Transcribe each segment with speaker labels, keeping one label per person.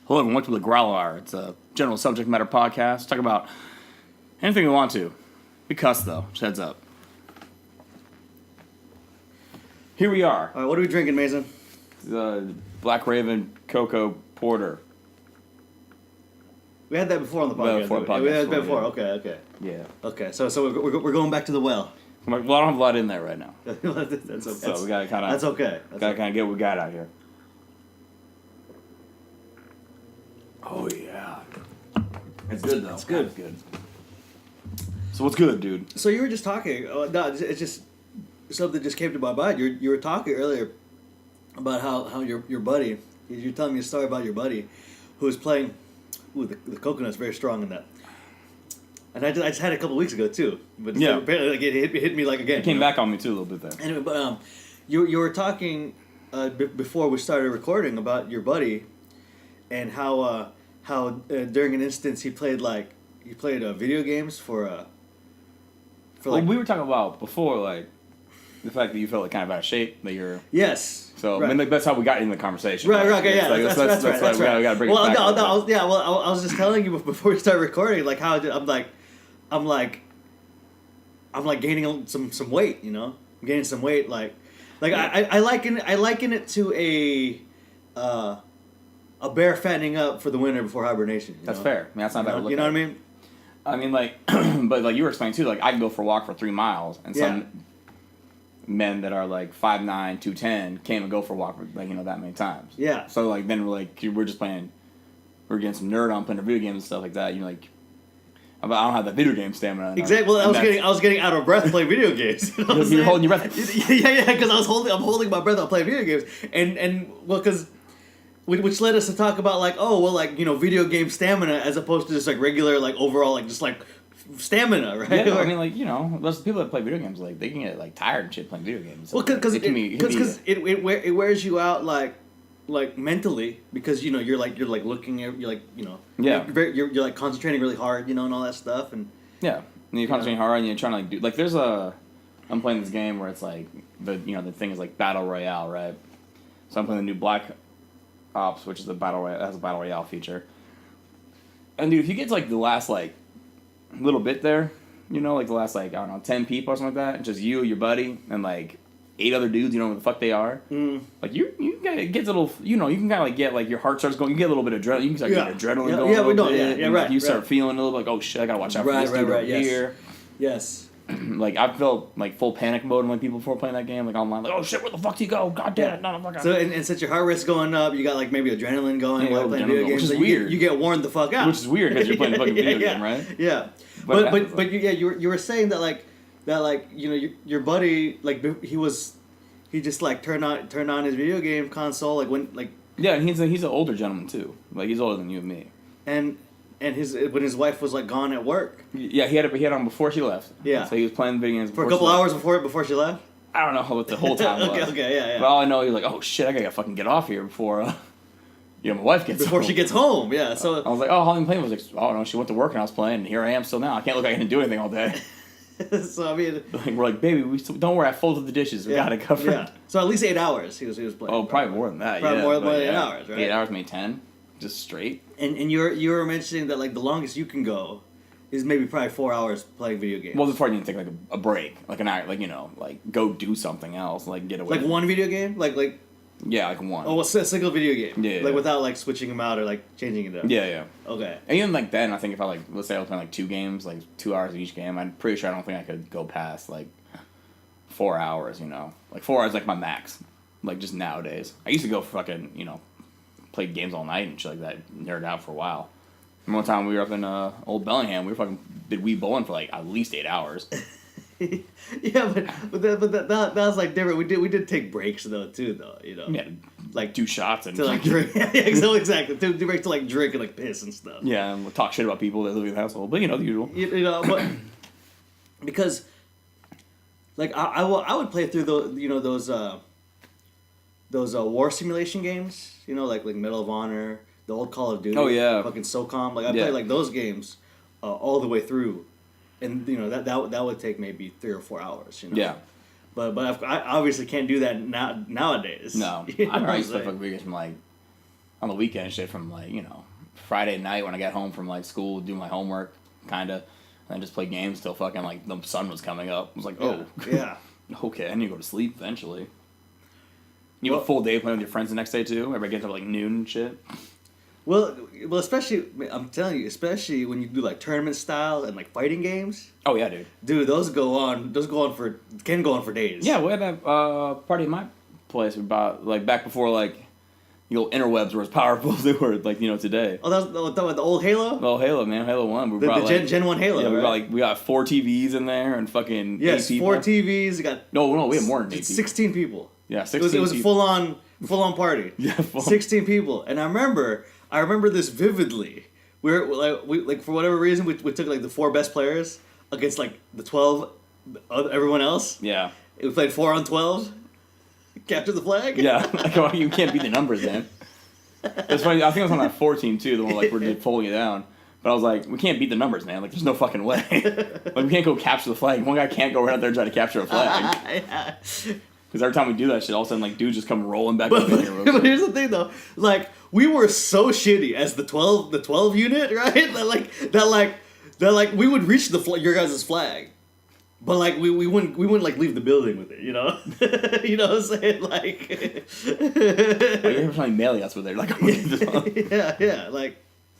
Speaker 1: Hello and welcome to the Growler Hour. It's a general subject matter podcast. Talk about anything we want to. We cuss though. Just heads up. Here we are.
Speaker 2: All right, what are we drinking, Mason?
Speaker 1: The Black Raven Cocoa Porter.
Speaker 2: We had that before on the podcast. We had that before.
Speaker 1: Yeah.
Speaker 2: Okay.
Speaker 1: Yeah.
Speaker 2: Okay, so we're going back to the well.
Speaker 1: Well, I don't have a lot in there right now.
Speaker 2: That's okay.
Speaker 1: So we gotta kind of.
Speaker 2: That's okay.
Speaker 1: Gotta kind of get what we got out here. Oh yeah. It's good though.
Speaker 2: It's good.
Speaker 1: It's good. So what's good, dude?
Speaker 2: So you were just talking. No, it's just something just came to my mind. You were talking earlier about how your buddy. You're telling me a story about your buddy who was playing. Ooh, the coconut's very strong in that. And I just had it a couple weeks ago too. But
Speaker 1: yeah,
Speaker 2: apparently like, it hit me like again.
Speaker 1: It came back on me too a little bit there.
Speaker 2: Anyway, but you were talking before we started recording about your buddy, and how during an instance he played video games for
Speaker 1: well, we were talking about before, like the fact that you felt like kind of out of shape, that you're So
Speaker 2: right.
Speaker 1: I mean, like, that's how we got in the conversation.
Speaker 2: Right. Okay. Yeah.
Speaker 1: Like,
Speaker 2: That's right.
Speaker 1: We gotta bring it back.
Speaker 2: I was just telling you before we started recording, like how I'm gaining some weight. You know, I'm gaining some weight.
Speaker 1: Yeah.
Speaker 2: I liken it to a bear fattening up for the winter before hibernation.
Speaker 1: That's fair. I mean, that's not bad.
Speaker 2: You know what I mean?
Speaker 1: I mean, like, but like you were explaining too, like I can go for a walk for 3 miles, and some men that are like 5'9", 210 can't even go for a walk for that many times.
Speaker 2: Yeah.
Speaker 1: So like then we're just playing, we're getting some nerd on playing video games and stuff like that. You're like, I don't have that video game stamina.
Speaker 2: Exactly. Well, I was getting out of breath playing video games. You know
Speaker 1: You're holding your breath.
Speaker 2: Yeah, because I'm holding my breath while playing video games, and because. Which led us to talk about video game stamina as opposed to just like regular overall stamina, right?
Speaker 1: Yeah, I mean those people that play video games they can get tired and shit playing video games.
Speaker 2: Well, because it wears you out mentally because you're looking at you're concentrating really hard and all that stuff and
Speaker 1: and you're concentrating hard and you're trying to do I'm playing this game where it's the thing is battle royale, right? So I'm playing the new Black Ops, which is has a battle royale feature. And dude, if you get to the last little bit there, the last 10 people or something like that, just you, your buddy, and 8 other dudes, you know what the fuck they are. You get a little, you can kind of get your heart starts going. You get a little bit of adrenaline. You can start getting adrenaline going.
Speaker 2: Yeah, we know.
Speaker 1: Right. You start feeling a little oh shit, I gotta watch out for this dude over here.
Speaker 2: Yes.
Speaker 1: I felt full panic mode when people before playing that game, online, oh shit, where the fuck do you go? God damn it, no, fuck out.
Speaker 2: So and since your heart rate's going up, you got maybe adrenaline going while playing video games,
Speaker 1: which is weird.
Speaker 2: You get worn the fuck out,
Speaker 1: which is weird because you're playing a fucking video game, right?
Speaker 2: Yeah, but you were saying that your buddy he just turned on his video game console
Speaker 1: and he's an older gentleman too, he's older than you and me,
Speaker 2: and when his wife was gone at work.
Speaker 1: Yeah, he had it on before she left.
Speaker 2: Yeah.
Speaker 1: So he was playing video games
Speaker 2: for a couple hours before she left.
Speaker 1: I don't know what the whole time was.
Speaker 2: Okay, yeah.
Speaker 1: But all I know, he's oh shit, I gotta fucking get off here before my wife gets
Speaker 2: before
Speaker 1: home.
Speaker 2: she gets home. Yeah. So
Speaker 1: I was how long you playing? I was oh no, she went to work and I was playing, and here I am still now. I can't look like I didn't do anything all day.
Speaker 2: So I mean,
Speaker 1: we're baby, don't worry, I folded the dishes. We got it covered.
Speaker 2: Yeah. So at least 8 hours he was playing.
Speaker 1: Oh, probably more than that.
Speaker 2: Probably more than 8 hours, right?
Speaker 1: 8 hours, maybe 10. Just straight.
Speaker 2: And you were mentioning that the longest you can go is maybe probably 4 hours playing video games.
Speaker 1: Well, before you need to take a break, an hour, go do something else, get away.
Speaker 2: One video game,
Speaker 1: yeah, one.
Speaker 2: Oh, a single video game.
Speaker 1: Yeah.
Speaker 2: Without switching them out or changing it up.
Speaker 1: Yeah.
Speaker 2: Okay.
Speaker 1: And even then, I think if I let's say I was playing 2 games, 2 hours of each game, I'm pretty sure I don't think I could go past 4 hours. 4 hours my max. Just nowadays, I used to go fucking played games all night and shit like that, nerd out for a while. And one time we were up in Old Bellingham, we did Wii bowling for at least 8 hours.
Speaker 2: Yeah, but that was different. We did take breaks though too.
Speaker 1: Yeah, 2 shots and
Speaker 2: to drink. Yeah, exactly. To breaks to drink and piss and stuff.
Speaker 1: Yeah, and we'll talk shit about people that live in the household, but the usual.
Speaker 2: But because I would play through those war simulation games. Like Medal of Honor, the old Call of Duty.
Speaker 1: Oh yeah.
Speaker 2: Fucking SOCOM. I played those games all the way through, and that would take maybe 3 or 4 hours.
Speaker 1: Yeah.
Speaker 2: But I obviously can't do that nowadays.
Speaker 1: No, I used to play video games from on the weekend and shit from like, Friday night when I got home from like school, do my homework, kinda, and then just play games till fucking like the sun was coming up. I was like, oh,
Speaker 2: yeah.
Speaker 1: Okay, I need to go to sleep eventually. You have a full day playing with your friends the next day too? Everybody gets up like noon and shit?
Speaker 2: Well, especially, I'm telling you, especially when you do like tournament style and like fighting games.
Speaker 1: Oh yeah, dude.
Speaker 2: Dude, those can go on for days.
Speaker 1: Yeah, we had a party at my place about like back before like the old interwebs were as powerful as they were like today.
Speaker 2: Oh, that was the old Halo.
Speaker 1: Oh, Halo, man, Halo 1. We
Speaker 2: the
Speaker 1: brought
Speaker 2: Gen 1 Halo.
Speaker 1: Yeah, we got 4 TVs in there and fucking 8 people.
Speaker 2: 4 TVs. You got
Speaker 1: no, we had more than 8 people.
Speaker 2: 16 people.
Speaker 1: Yeah, 16.
Speaker 2: It was a full on party.
Speaker 1: Yeah,
Speaker 2: 16 people, and I remember this vividly. We for whatever reason we took like the 4 best players against like the 12 everyone else.
Speaker 1: Yeah.
Speaker 2: We played 4 on 12. Capture the flag.
Speaker 1: Yeah, like, you can't beat the numbers, man. It's funny. I think it was on that 4 team too, the one like we're pulling it down. But I was like, we can't beat the numbers, man. Like, there's no fucking way. Like, we can't go capture the flag. One guy can't go right out there and try to capture a flag. Because every time we do that shit, all of a sudden, like, dudes just come rolling back up in here.
Speaker 2: But here's the thing, though. Like, we were so shitty as the 12 unit, right? That we would reach your guys' flag. But like we wouldn't like leave the building with it, you know? You know what I'm saying? Like
Speaker 1: you're playing melee, us with it. Like
Speaker 2: yeah, like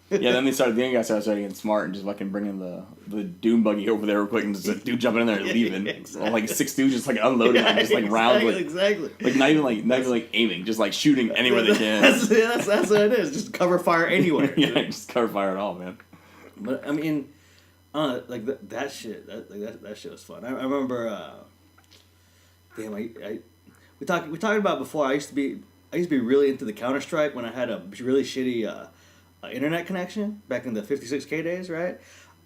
Speaker 1: yeah, then the young guys started getting smart and just fucking bringing the doom buggy over there real quick and just a dude jumping in there and leaving. Exactly. Like 6 dudes just like unloading and just like rounds
Speaker 2: exactly.
Speaker 1: Like not even aiming, just like shooting anywhere they can.
Speaker 2: That's what it is. Just cover fire anywhere.
Speaker 1: Yeah, just cover fire at all, man.
Speaker 2: But I mean, like that shit. That shit was fun. I remember. Damn, we talked about before. I used to be really into the Counter-Strike when I had a really shitty internet connection back in the 56K days. Right,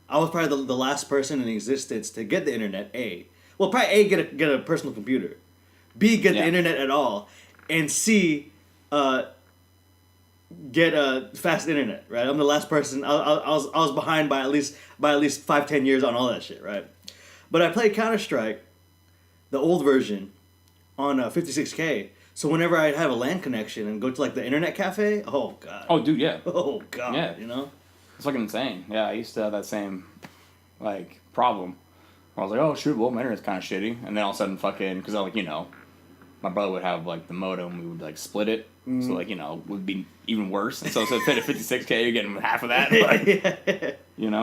Speaker 2: I was probably the last person in existence to get the internet. Get a personal computer. B, get the internet at all, and C, get a fast internet, right? I'm the last person. I was behind by at least 5-10 years on all that shit, right? But I played Counter-Strike, the old version, on 56K. So whenever I'd have a LAN connection and go to like the internet cafe, oh god.
Speaker 1: Oh dude, yeah.
Speaker 2: Oh god.
Speaker 1: Yeah.
Speaker 2: You know.
Speaker 1: It's fucking insane. Yeah, I used to have that same like problem. Where I was like, oh shoot, well my internet's kind of shitty, and then all of a sudden fucking because I like my brother would have like the modem, we would like split it. So like would be even worse. And so if it fit at 56K, you're getting half of that. Like,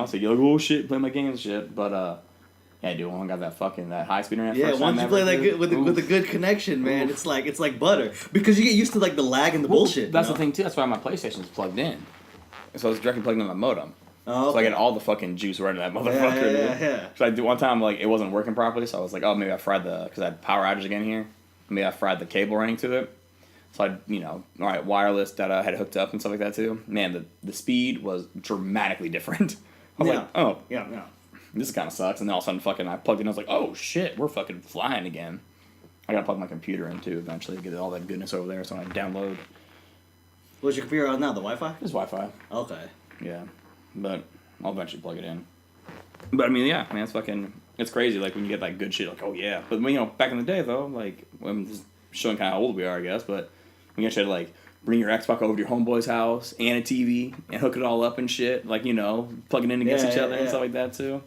Speaker 1: so you're like, oh shit, play my games and shit. But yeah, dude, when I got that high speed internet.
Speaker 2: Yeah, once you play that good with a good connection, man, it's like butter because you get used to like the lag and the bullshit.
Speaker 1: That's the thing too. That's why my PlayStation's plugged in. So I was directly plugged into my modem.
Speaker 2: Oh, okay.
Speaker 1: So I get all the fucking juice right into that motherfucker.
Speaker 2: Yeah.
Speaker 1: So I did one time like it wasn't working properly, so I was like, oh maybe I fried because I had power outage again here. Maybe I fried the cable running to it. So I, all right, wireless data had it hooked up and stuff like that too. Man, the speed was dramatically different. I was like, oh,
Speaker 2: yeah,
Speaker 1: this kind of sucks. And then all of a sudden, fucking, I plugged in. I was like, oh shit, we're fucking flying again. I gotta plug my computer in too eventually to get all that goodness over there. So I download.
Speaker 2: What's your computer on now? The Wi-Fi?
Speaker 1: It's Wi-Fi.
Speaker 2: Okay.
Speaker 1: Yeah, but I'll eventually plug it in. But I mean, yeah, man, it's crazy. Like when you get like good shit, like oh yeah. But back in the day though, like I'm just showing kind of how old we are, I guess. But when you actually had to like bring your Xbox over to your homeboy's house and a TV and hook it all up and shit, like plugging in against each other and stuff like that too.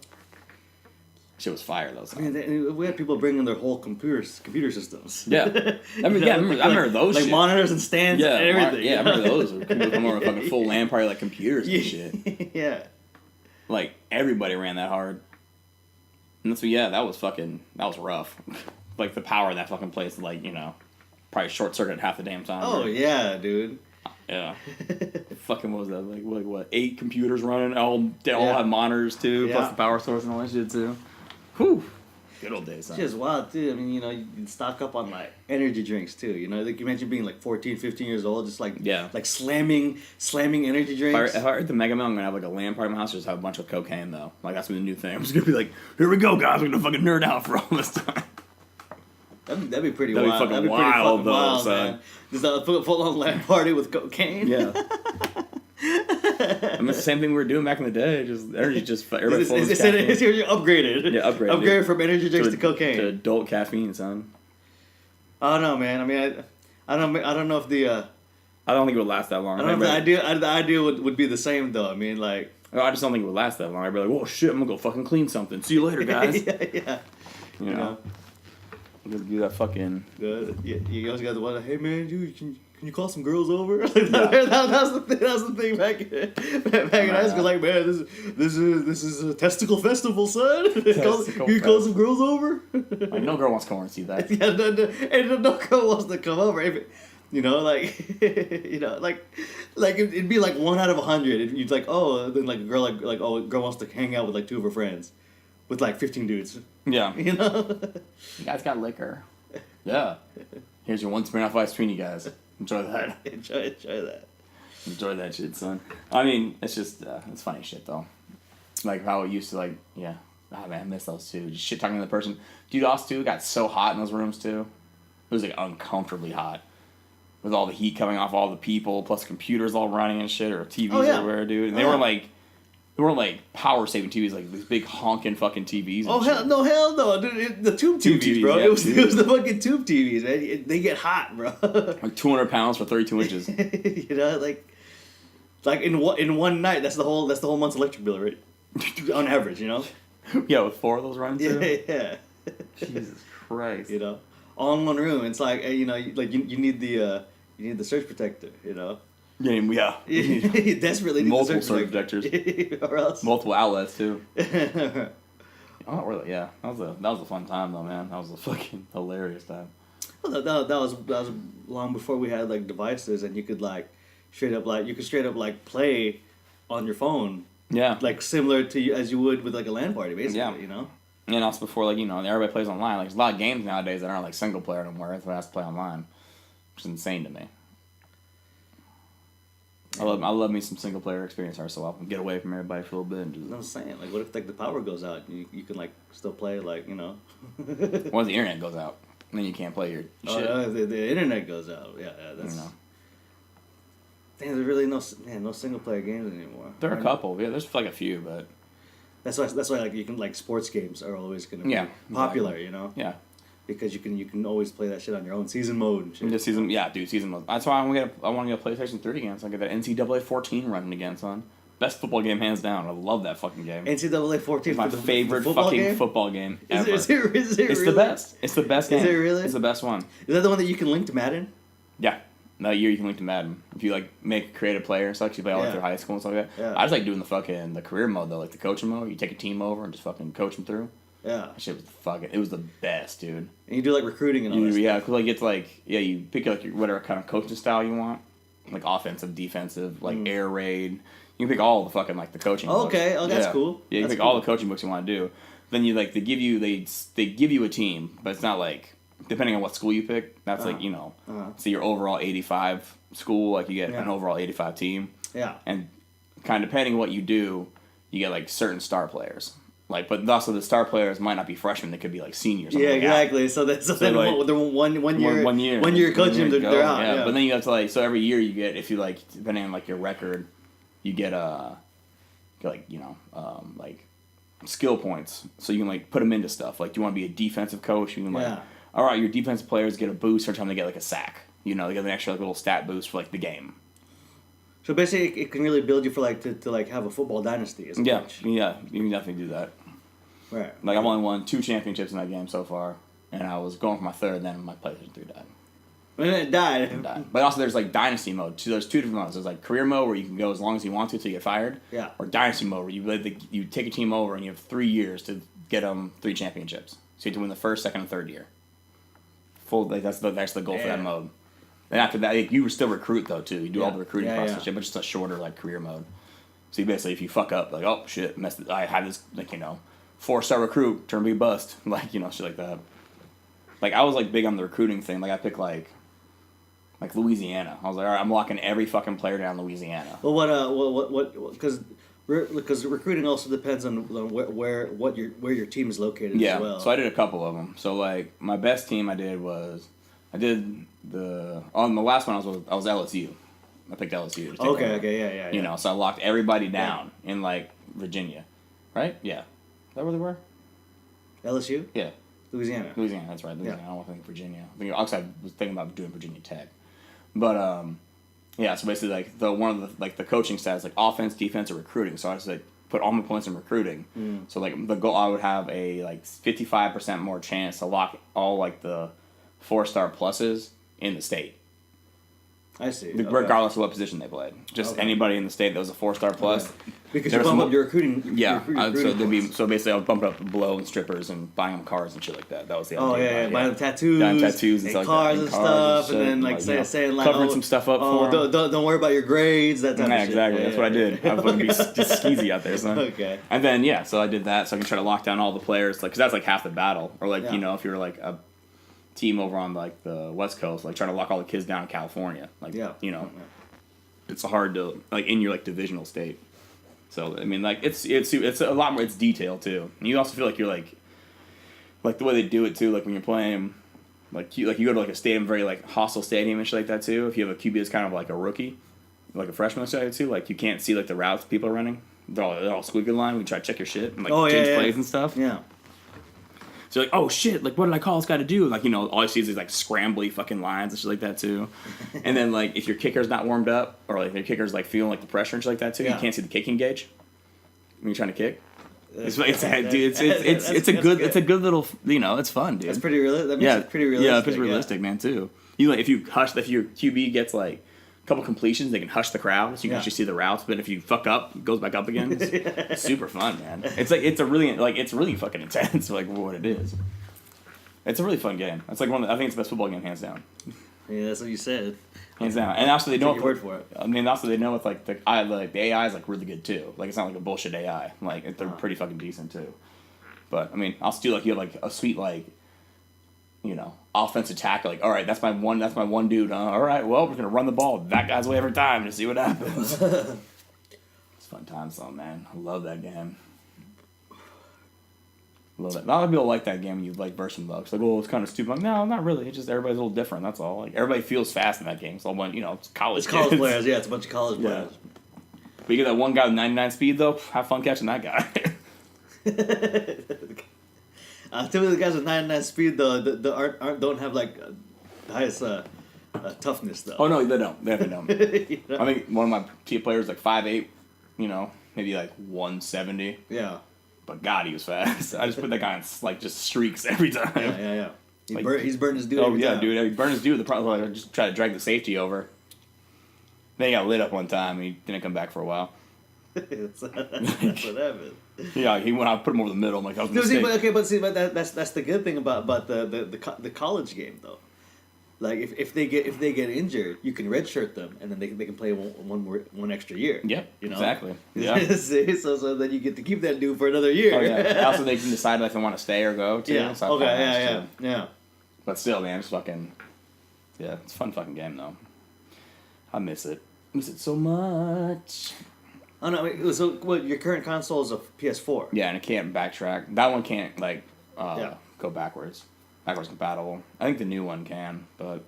Speaker 1: Shit was fire though.
Speaker 2: I mean, we had people bringing their whole computer systems.
Speaker 1: Yeah, I remember those.
Speaker 2: Like
Speaker 1: shit.
Speaker 2: monitors and stands and everything.
Speaker 1: I remember those. People come over with fucking full LAN party like computers and shit.
Speaker 2: Yeah.
Speaker 1: Like everybody ran that hard. And that was rough. Like the power of that fucking place, like probably short circuit half the damn time.
Speaker 2: Oh
Speaker 1: right?
Speaker 2: Yeah, dude.
Speaker 1: Yeah. Fucking what was that? Like what? 8 computers running. They all have monitors too, plus the power source and all that shit too. Whew. Good old days.
Speaker 2: It's just wild too. I mean, you stock up on like energy drinks too. Like you mentioned being like 14, 15 years old, just like slamming energy drinks.
Speaker 1: If I heard the Mega Mill, I'm gonna have like a LAN party in my house. Just have a bunch of cocaine though. Like that's gonna be the new thing. I'm just gonna be like, here we go, guys. We're gonna fucking nerd out for all this time.
Speaker 2: That'd be pretty
Speaker 1: wild.
Speaker 2: That'd be
Speaker 1: wild,
Speaker 2: pretty wild, man. Just a full-on LAN party with cocaine.
Speaker 1: Yeah. I mean, it's the same thing we were doing back in the day. Just everybody
Speaker 2: it's you're upgraded.
Speaker 1: Yeah, upgraded.
Speaker 2: Upgraded from energy drinks to cocaine.
Speaker 1: To adult caffeine, son.
Speaker 2: I don't know, man. I mean, I don't know if the
Speaker 1: I don't think it would last that long.
Speaker 2: I don't know if the idea would be the same though. I mean, like.
Speaker 1: I just don't think it would last that long. I'd be like, whoa, shit, I'm gonna go fucking clean something. See you later, guys.
Speaker 2: yeah.
Speaker 1: You know. Just do that fucking.
Speaker 2: You always got the one. Hey man, dude, can you call some girls over? Like that's the thing. That's the thing back in high school. Like, man, this is a testicle festival, son. Can you call some girls over?
Speaker 1: Like, no girl wants to come over and see that.
Speaker 2: Yeah, no girl wants to come over. Like it'd be like 1 out of 100. You'd like, oh, then like a girl a girl wants to hang out with like 2 of her friends, with like 15 dudes.
Speaker 1: Yeah.
Speaker 2: You know.
Speaker 1: You guys got liquor. Yeah. Here's your 1 Smirnoff Ice between you guys. Enjoy that.
Speaker 2: Enjoy that.
Speaker 1: Enjoy that shit, son. I mean, it's just it's funny shit though. Like how it used to like yeah. Oh man, I miss those too. Just shit talking to the person. Dude, us too got so hot in those rooms too. It was like uncomfortably hot. With all the heat coming off all the people, plus computers all running and shit, or TVs everywhere, dude. And they weren't like power saving TVs, like these big honking fucking TVs.
Speaker 2: Oh hell no, dude! The tube TVs, bro. Yeah, it was the fucking tube TVs, man. They get hot, bro.
Speaker 1: Like 200 pounds for 32 inches.
Speaker 2: You know, like in one night, that's the whole month's electric bill, right? On average, you know.
Speaker 1: Yeah, with 4 of those running too.
Speaker 2: Yeah.
Speaker 1: Jesus Christ.
Speaker 2: You know, all in one room. It's like you need the surge protector, you know.
Speaker 1: Yeah.
Speaker 2: You desperately need
Speaker 1: multiple
Speaker 2: the
Speaker 1: surge protectors.
Speaker 2: or else
Speaker 1: multiple outlets too. Oh, really? Yeah, that was a fun time though, man. That was a fucking hilarious time.
Speaker 2: Well, that was long before we had like devices, and you could straight up play on your phone.
Speaker 1: Yeah. Like
Speaker 2: similar to as you would with like a LAN party, basically. Yeah. You know.
Speaker 1: And also before everybody plays online. Like there's a lot of games nowadays that aren't like single player anymore. Everyone has to play online, which is insane to me. I love me some single player experience every so often. Get away from everybody for a little bit. And just...
Speaker 2: I'm saying, like, what if like the power goes out? You can like still play, like, you know.
Speaker 1: What if the internet goes out? And then you can't play your shit.
Speaker 2: The internet goes out. Yeah, that's. You know. Damn, there's really no single player games anymore.
Speaker 1: There are a couple. Yeah, there's like a few, but.
Speaker 2: That's why like you can like sports games are always gonna be popular, exactly. You know.
Speaker 1: Yeah.
Speaker 2: Because you can always play that shit on your own season mode and shit.
Speaker 1: Season mode. That's why I want to get a PlayStation 3 again. So I get that NCAA 14 running again, son. Best football game hands down. I love that fucking game.
Speaker 2: NCAA 14
Speaker 1: is my favorite football game ever.
Speaker 2: Is it
Speaker 1: It's
Speaker 2: really?
Speaker 1: the best. It's the best game.
Speaker 2: Is it really?
Speaker 1: It's the best one.
Speaker 2: Is that the one that you can link to Madden?
Speaker 1: Yeah. That year you can link to Madden. If you like make create a player and stuff, you play all through high school and stuff like that. Yeah. I just like doing the career mode though, like the coaching mode. You take a team over and just fucking coach them through.
Speaker 2: Yeah.
Speaker 1: That shit was it was the best, dude.
Speaker 2: And you do like recruiting and all that stuff.
Speaker 1: Yeah, because it's you pick like whatever kind of coaching style you want. Like offensive, defensive, like air raid. You can pick all the fucking like the coaching books.
Speaker 2: Okay, that's cool.
Speaker 1: Yeah, you pick all the coaching books you want to do. Then you they give you a team, but it's not like depending on what school you pick, that's so your overall 85 school, like you get an overall 85 team.
Speaker 2: Yeah.
Speaker 1: And kind of depending on what you do, you get like certain star players. Like, but also the star players might not be freshmen; they could be like seniors.
Speaker 2: Yeah, exactly. So then one year coaching, they're out.
Speaker 1: Yeah. But then you have to so every year you get, if you depending on your record, you get skill points. So you can put them into stuff. Like, do you want to be a defensive coach? You can all right, your defensive players get a boost every time they get a sack. You know, they get an extra little stat boost for the game.
Speaker 2: So basically, it can really build you for to have a football dynasty.
Speaker 1: Yeah, you can definitely do that.
Speaker 2: Right.
Speaker 1: I've only won 2 championships in that game so far, and I was going for my 3rd. Then my PlayStation 3 died.
Speaker 2: And then it died.
Speaker 1: But also, there's dynasty mode. So there's 2 different modes. There's career mode where you can go as long as you want to till you get fired.
Speaker 2: Yeah.
Speaker 1: Or dynasty mode where you take a team over and you have 3 years to get them 3 championships. So you have to win the 1st, 2nd, and 3rd year. That's the goal for that mode. And after that, you still recruit though too. You do all the recruiting process, but just a shorter career mode. So you basically, if you fuck up, oh shit, I had this 4-star recruit, turn me bust, shit like that. I was big on the recruiting thing. I picked Louisiana. I was all right, I'm locking every fucking player down in Louisiana.
Speaker 2: Well, what? Because recruiting also depends on where your team is located as well.
Speaker 1: So I did a couple of them. So my best team on the last one I was LSU. I picked LSU.
Speaker 2: Okay, yeah.
Speaker 1: So I locked everybody down in Virginia, right? Yeah, is that where they were?
Speaker 2: LSU?
Speaker 1: Yeah.
Speaker 2: Louisiana,
Speaker 1: that's right. Louisiana. I don't think Virginia. I was thinking about doing Virginia Tech, but Yeah, so basically, like one of the coaching stats, like offense, defense, or recruiting. So I just like put all my points in recruiting. So like the goal, I would have a like 55% more chance to lock all like the 4-star pluses in the state.
Speaker 2: I see.
Speaker 1: Regardless of what position they played, just anybody in the state that was a 4-star plus.
Speaker 2: Because you bump up your recruiting.
Speaker 1: Yeah,
Speaker 2: recruiting
Speaker 1: so basically I would bump it up below and strippers and buying them cars and shit like that. That was the idea.
Speaker 2: Buying them tattoos,
Speaker 1: and stuff
Speaker 2: cars and stuff, and then like saying like
Speaker 1: covering some stuff up for them.
Speaker 2: Don't worry about your grades. That type of shit.
Speaker 1: Exactly. That's what I did. I was going to be just skeezy out there, son.
Speaker 2: Okay.
Speaker 1: And then so I did that, so I can try to lock down all the players, like because that's like half the battle, or like you know if you're like a team over on like the West Coast, like trying to lock all the kids down in California, like you know, it's hard to like in your like divisional state. So I mean, like it's a lot more. It's detailed too, and you also feel like you're like the way they do it too. Like when you're playing, like you go to like a stadium, very like hostile stadium and shit like that too. If you have a QB that's kind of like a rookie, like a freshman or something too, like you can't see like the routes people are running. They're all squeaky line. We try to check your shit and like change plays and stuff.
Speaker 2: Yeah.
Speaker 1: So you're like, oh shit, like what did I call this guy to do? Like, you know, all you see is these like scrambly fucking lines and shit like that too. And then like if your kicker's not warmed up or like if your kicker's like feeling like the pressure and shit like that too, you can't see the kicking gauge when you're trying to kick. It's a good little, you know, it's fun, dude.
Speaker 2: That's pretty realistic. That makes it pretty realistic.
Speaker 1: Yeah, it's realistic, man, too. You like if your QB gets like a couple completions, they can hush the crowd so you can actually see the routes. But if you fuck up, it goes back up again. It's super fun, man. It's like it's really fucking intense, like what it is. It's a really fun game. It's like I think it's the best football game, hands down.
Speaker 2: Yeah, that's what you said.
Speaker 1: Hands down. And also they know
Speaker 2: your word for it.
Speaker 1: I mean, also they know it's like the AI is like really good too. Like it's not like a bullshit AI. Like they're pretty fucking decent too. But I mean, I'll still like you have like a sweet like, you know, offensive tackle. Like, all right, that's my one dude. All right, well, we're gonna run the ball that guy's way every time to see what happens. It's fun times though, man. I love that game. Love it. A lot of people like that game when you like version bugs. Like, oh, it's kind of stupid. Like, no, not really. It's just everybody's a little different. That's all. Like, everybody feels fast in that game. So when it's college.
Speaker 2: It's college players. Yeah, it's a bunch of college players.
Speaker 1: But you get that one guy with 99 speed though. Have fun catching that guy.
Speaker 2: Typically, the guys with 99 speed though don't have like the highest toughness though.
Speaker 1: Oh no, they don't. They don't.
Speaker 2: You know?
Speaker 1: I think one of my key players like 5'8", you know, maybe like 170.
Speaker 2: Yeah.
Speaker 1: But God, he was fast. I just put that guy in like just streaks every time.
Speaker 2: Yeah.
Speaker 1: Like,
Speaker 2: He's burned his dude.
Speaker 1: Oh
Speaker 2: every
Speaker 1: yeah,
Speaker 2: time.
Speaker 1: dude. He burned his dude. The problem was I just tried to drag the safety over. Then he got lit up one time. He didn't come back for a while.
Speaker 2: That's what happened.
Speaker 1: Yeah, when I put him over the middle, I'm like, I was mistake.
Speaker 2: But that's the good thing about the college game though. Like if they get injured, you can redshirt them, and then they can play one extra year.
Speaker 1: Yep,
Speaker 2: you know? Exactly.
Speaker 1: Yeah.
Speaker 2: so then you get to keep that dude for another year.
Speaker 1: Oh yeah. Also, they can decide if they want to stay or go too.
Speaker 2: Yeah.
Speaker 1: So
Speaker 2: Yeah.
Speaker 1: But still, man, it's fucking. Yeah, it's a fun fucking game though. I miss it. I miss it so much.
Speaker 2: Oh no! So your current console is a PS4.
Speaker 1: Yeah, and it can't backtrack. That one can't go backwards. Backwards compatible. I think the new one can, but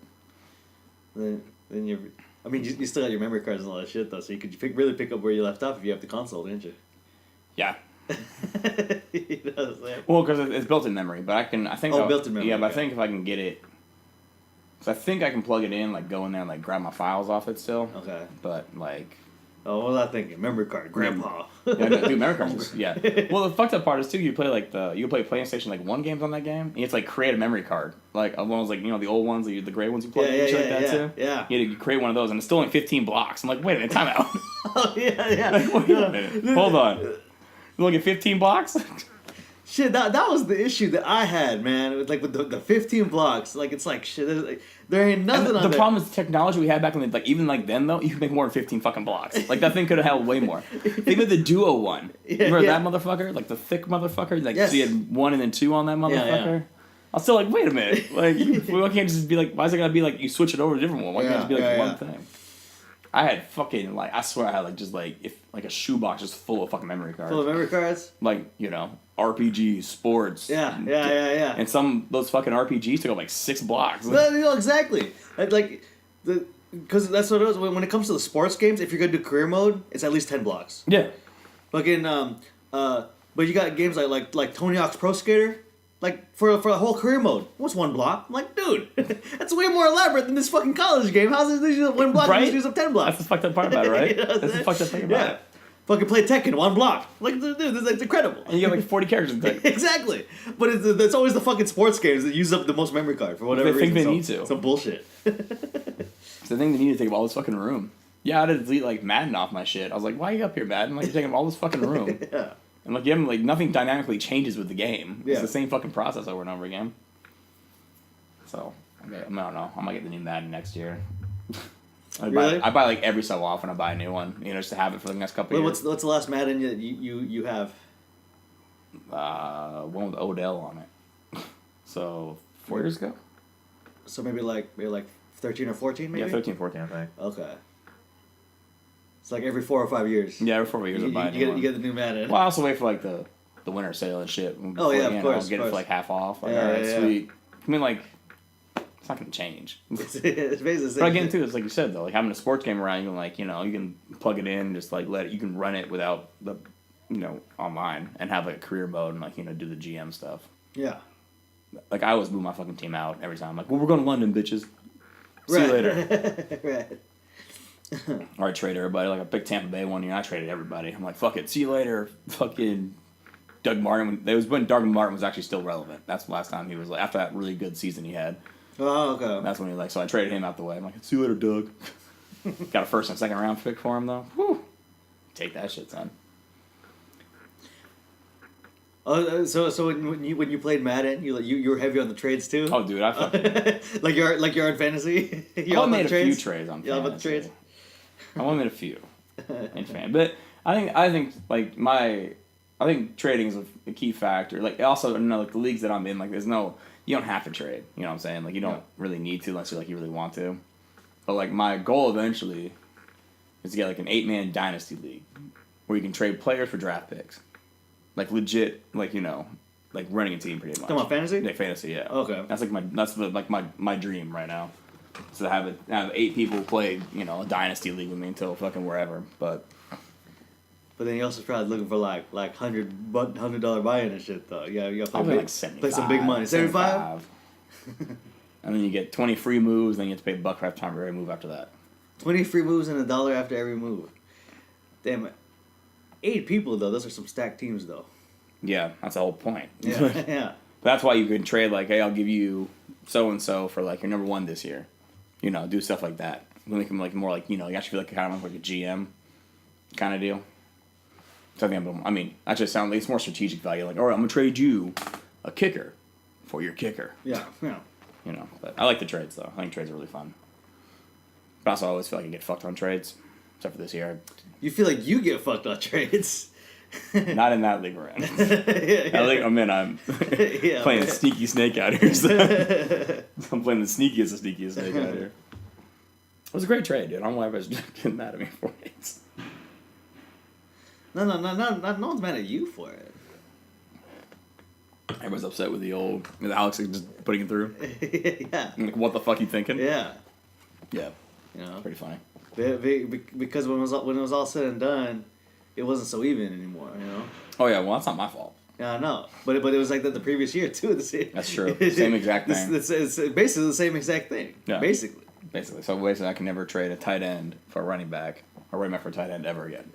Speaker 2: then you still got your memory cards and all that shit though, so you could really pick up where you left off if you have the console, didn't you?
Speaker 1: Yeah.
Speaker 2: You know what I'm saying?
Speaker 1: Well, because it's built-in memory, but I think.
Speaker 2: Built-in memory.
Speaker 1: Yeah, but I think if I can get it, so I think I can plug it in, like go in there and like grab my files off it still.
Speaker 2: Okay.
Speaker 1: But like.
Speaker 2: Oh, what was I thinking? Memory card, grandpa.
Speaker 1: Yeah, dude, memory cards. Yeah. Well, the fucked up part is too. You play PlayStation like 1 games on that game. And you have to like create a memory card. Like one was like the old ones, the gray ones you play and shit like that too.
Speaker 2: Yeah.
Speaker 1: You had to create one of those, and it's still only 15 blocks. I'm like, wait a minute, time out.
Speaker 2: Oh yeah.
Speaker 1: Like, wait a minute, hold on. You look at 15 blocks.
Speaker 2: Shit, that was the issue that I had, man. It was like with the 15 blocks, like it's like shit. There ain't nothing on
Speaker 1: the problem is the technology we had back in even like then though, you could make more than 15 fucking blocks. Like that thing could have held way more. They made the Duo one. Remember that motherfucker? Like the thick motherfucker? Like so you had 1 and then 2 on that motherfucker? Yeah. I was still like, wait a minute. Like why can't it just be like why is it gotta be like you switch it over to a different one? Why can't it just be like one thing? I had fucking like I swear I had like just like if like a shoebox just full of fucking memory cards.
Speaker 2: Full of memory cards?
Speaker 1: Like, RPGs, sports.
Speaker 2: Yeah.
Speaker 1: And those fucking RPGs took up like 6 blocks.
Speaker 2: Well, exactly. Because that's what it was. When it comes to the sports games, if you're gonna do career mode, it's at least 10 blocks.
Speaker 1: Yeah.
Speaker 2: Fucking but you got games like Tony Hawk's Pro Skater. Like, for a whole career mode, what's one block? I'm like, dude, that's way more elaborate than this fucking college game. How's this use up one block and just use up 10 blocks?
Speaker 1: That's the fucked up part about it, right? That's the fucked up thing about it.
Speaker 2: Fucking play Tekken, one block. Like, dude, it's incredible.
Speaker 1: And you get like 40 characters in Tekken.
Speaker 2: Exactly. But it's always the fucking sports games that use up the most memory card for whatever reason.
Speaker 1: They think they need to.
Speaker 2: Some bullshit.
Speaker 1: It's the thing they need to take up all this fucking room. Yeah, I had to delete like Madden off my shit. I was like, why are you up here, Madden? Like, you're taking up all this fucking room.
Speaker 2: Yeah.
Speaker 1: And like, you haven't, like, nothing dynamically changes with the game. It's
Speaker 2: Yeah.
Speaker 1: the same fucking process over and over again. So, I don't know. I might get the new Madden next year. I buy like every so often. I buy a new one, just to have it for the next couple of years.
Speaker 2: What's the last Madden you have?
Speaker 1: One with Odell on it. So 4 years ago.
Speaker 2: So maybe like 13 or 14, maybe.
Speaker 1: Yeah, 13, 14, I think.
Speaker 2: Okay. It's like every 4 or 5 years.
Speaker 1: Yeah, every 4 years I buy a new one.
Speaker 2: You get the new Madden.
Speaker 1: Well, I also wait for like the winter sale and shit.
Speaker 2: Oh yeah, of course.
Speaker 1: Get it for like half off. Like,
Speaker 2: Yeah,
Speaker 1: all right,
Speaker 2: yeah.
Speaker 1: sweet. I mean, like, it's not gonna change.
Speaker 2: It's basically the same.
Speaker 1: But again, too, it's like you said though, like having a sports game around, you can like, you can plug it in, just like you can run it without the, online and have like a career mode and like do the GM stuff.
Speaker 2: Yeah.
Speaker 1: Like I always move my fucking team out every time. Like, well, we're going to London, bitches. See you later.
Speaker 2: Right.
Speaker 1: Or I trade everybody. Like I picked Tampa Bay one year, I traded everybody. I'm like, fuck it, see you later. Fucking Doug Martin. It was when Doug Martin was actually still relevant. That's the last time he was like, after that really good season he had.
Speaker 2: Oh, okay.
Speaker 1: That's when he so I traded him out the way. I'm like, see you later, Doug. Got a first and second round pick for him though. Whew. Take that shit, son.
Speaker 2: Oh, so when you played Madden, you were heavy on the trades too.
Speaker 1: Oh, dude, I fucking
Speaker 2: like you're on fantasy.
Speaker 1: I only made a few trades on fantasy.
Speaker 2: You all about the trades?
Speaker 1: I only made a few in fan, but I think like I think trading is a key factor. Like also, like the leagues that I'm in, like you don't have to trade. You know what I'm saying? Like you don't really need to unless you really want to. But like my goal eventually is to get like an 8-man dynasty league where you can trade players for draft picks. Like legit, like like running a team pretty much.
Speaker 2: Talking about fantasy?
Speaker 1: Yeah, fantasy, yeah.
Speaker 2: Okay.
Speaker 1: That's my dream right now. So to have 8 people play, a dynasty league with me until fucking wherever. But
Speaker 2: then you also probably looking for like $100 buy-in and shit though. Yeah, you gotta
Speaker 1: like 75,
Speaker 2: play some big money. 75?
Speaker 1: And then you get 20 free moves. Then you have to pay $1 for every move after that.
Speaker 2: 20 free moves and $1 after every move. Damn it. 8 people though. Those are some stacked teams though.
Speaker 1: Yeah, that's the whole point.
Speaker 2: Yeah, yeah.
Speaker 1: That's why you can trade like, hey, I'll give you so and so for like your number 1 this year. Do stuff like that. Make them like more like you actually feel like kind of like a GM kind of deal. So actually sound like it's more strategic value. Like, all right, I'm gonna trade you a kicker for your kicker.
Speaker 2: Yeah, yeah.
Speaker 1: But I like the trades though. I think trades are really fun. But also, I always feel like I get fucked on trades, except for this year.
Speaker 2: You feel like you get fucked on trades.
Speaker 1: Not in that league we're in.
Speaker 2: Yeah.
Speaker 1: I think I'm playing the sneaky snake out here. So I'm playing the sneakiest snake out here. It was a great trade, dude. I don't know why everybody's getting mad at me for it.
Speaker 2: No one's mad at you for it.
Speaker 1: Everybody's upset with with Alex just putting it through.
Speaker 2: Yeah.
Speaker 1: Like, what the fuck you thinking?
Speaker 2: Yeah.
Speaker 1: Yeah. Pretty funny.
Speaker 2: Because when it was all said and done, it wasn't so even anymore.
Speaker 1: Oh yeah, well that's not my fault.
Speaker 2: Yeah, I know, but it was like that the previous year too.
Speaker 1: That's true. Same exact thing.
Speaker 2: It's basically the same exact thing.
Speaker 1: Yeah.
Speaker 2: Basically.
Speaker 1: So basically, I can never trade a tight end for a running back or running back for a tight end ever again.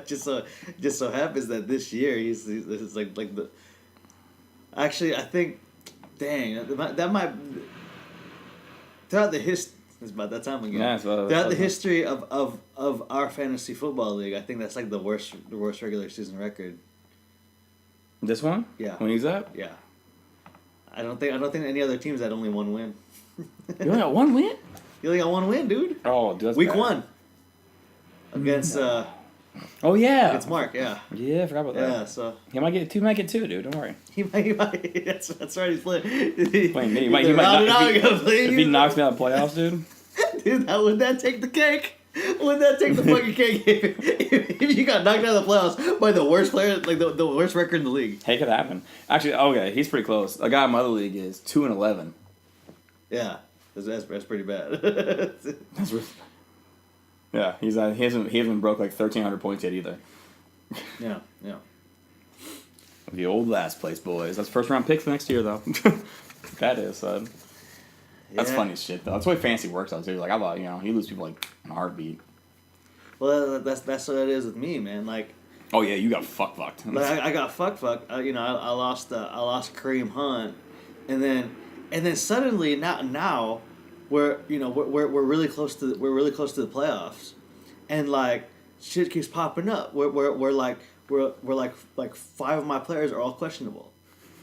Speaker 2: Just so happens that this year he's like the. Actually, I think, dang, that might throughout the history. It's about that time again.
Speaker 1: Yeah,
Speaker 2: throughout the history of our fantasy football league, I think that's like the worst regular season record.
Speaker 1: This one?
Speaker 2: Yeah.
Speaker 1: When he's up?
Speaker 2: Yeah. I don't think any other teams had only 1 win.
Speaker 1: You only got 1 win?
Speaker 2: You only got 1 win, dude.
Speaker 1: Oh, dude, that's
Speaker 2: Week
Speaker 1: bad.
Speaker 2: 1. Against
Speaker 1: Oh yeah.
Speaker 2: against Mark, yeah.
Speaker 1: Yeah, I forgot about that.
Speaker 2: Yeah, so
Speaker 1: He might get 2, dude. Don't worry.
Speaker 2: he might that's right. He's playing
Speaker 1: Playing me. He might if he knocks me out of the playoffs, dude.
Speaker 2: Dude, would that take the cake? Would that take the fucking cake if you got knocked out of the playoffs by the worst player, like the worst record in the league?
Speaker 1: Hey, it could happen. Actually, okay, he's pretty close. A guy in my other league is 2-11.
Speaker 2: Yeah, that's pretty bad.
Speaker 1: That's really, yeah, he hasn't broke like 1,300 points yet either.
Speaker 2: Yeah.
Speaker 1: The old last place boys. That's first round pick for next year though. That is, son. That's funny as shit though. That's the way fantasy works out too. Like I thought, you lose people like in a heartbeat.
Speaker 2: Well, that's what it is with me, man. Like.
Speaker 1: Oh yeah, you got fucked.
Speaker 2: Like I got fucked. I lost Kareem Hunt, and then suddenly now we're really close to the playoffs, and like shit keeps popping up. We're like 5 of my players are all questionable,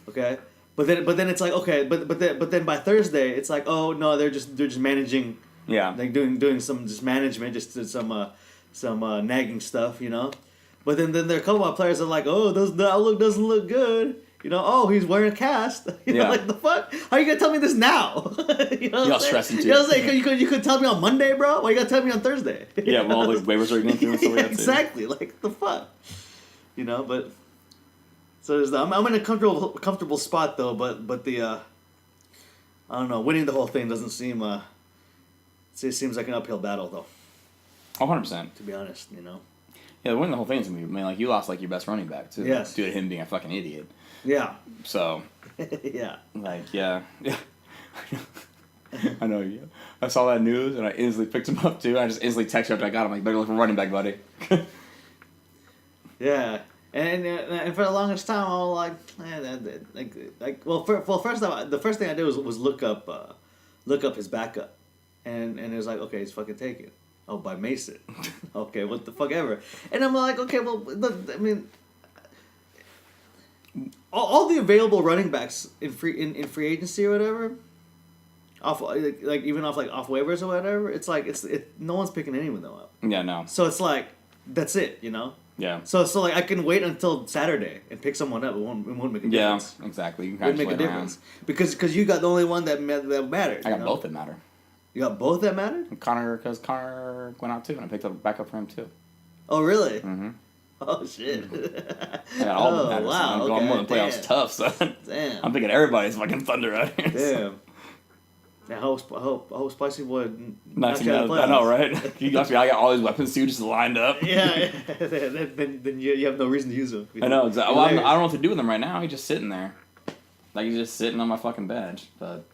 Speaker 2: okay. But then it's like okay, but then by Thursday it's like oh no they're just managing.
Speaker 1: Yeah.
Speaker 2: Like doing some just management, just some nagging stuff, But then there are a couple of players that are like, oh, the outlook doesn't look good. Oh, he's wearing a cast. Like the fuck? How are you gonna tell me this now?
Speaker 1: Y'all stressing too.
Speaker 2: You know what I'm saying? You could tell me on Monday, bro. Why you gotta tell me on Thursday?
Speaker 1: Yeah, well, all the waivers are going through and stuff like that.
Speaker 2: Exactly. Like the fuck. But so there's I'm in a comfortable spot though. But the I don't know. Winning the whole thing doesn't seem it seems like an uphill battle though.
Speaker 1: 100%.
Speaker 2: To be honest,
Speaker 1: Yeah, winning the whole thing's gonna be. I mean, like you lost like your best running back too.
Speaker 2: Yes.
Speaker 1: Due to him being a fucking idiot.
Speaker 2: Yeah.
Speaker 1: So.
Speaker 2: Yeah.
Speaker 1: Like yeah. I know you. I saw that news and I instantly picked him up too. I just instantly texted after I got him. Like, better look for running back, buddy.
Speaker 2: Yeah. And for the longest time, I was first off, the first thing I did was look up his backup, and it was like, okay, he's fucking taken. Oh, by Mason. Okay, what the fuck ever. And I'm like, okay, well, I mean, all the available running backs in free agency or whatever, off like even off waivers or whatever, it's like no one's picking any of them up.
Speaker 1: Yeah, no.
Speaker 2: So it's like that's it,
Speaker 1: Yeah.
Speaker 2: So like I can wait until Saturday and pick someone up. It won't make a difference.
Speaker 1: Yeah, exactly. You
Speaker 2: can it won't make a difference because you got the only one that mattered.
Speaker 1: I got both that matter.
Speaker 2: You got both that mattered?
Speaker 1: Because Connor went out too, and I picked up a backup for him too.
Speaker 2: Oh really?
Speaker 1: Mm-hmm.
Speaker 2: Oh shit!
Speaker 1: I got all that matters.
Speaker 2: Wow.
Speaker 1: I'm going more than playoffs tough, son.
Speaker 2: Damn.
Speaker 1: I'm thinking everybody's fucking thunder out here.
Speaker 2: Damn. I hope Spicy Boy
Speaker 1: knocks him out. I know, right? I got all these weapons too, just lined up.
Speaker 2: Yeah. then you have no reason to use them.
Speaker 1: I know exactly. Well, I don't know what to do with him right now. He's just sitting there, like he's just sitting on my fucking bench. But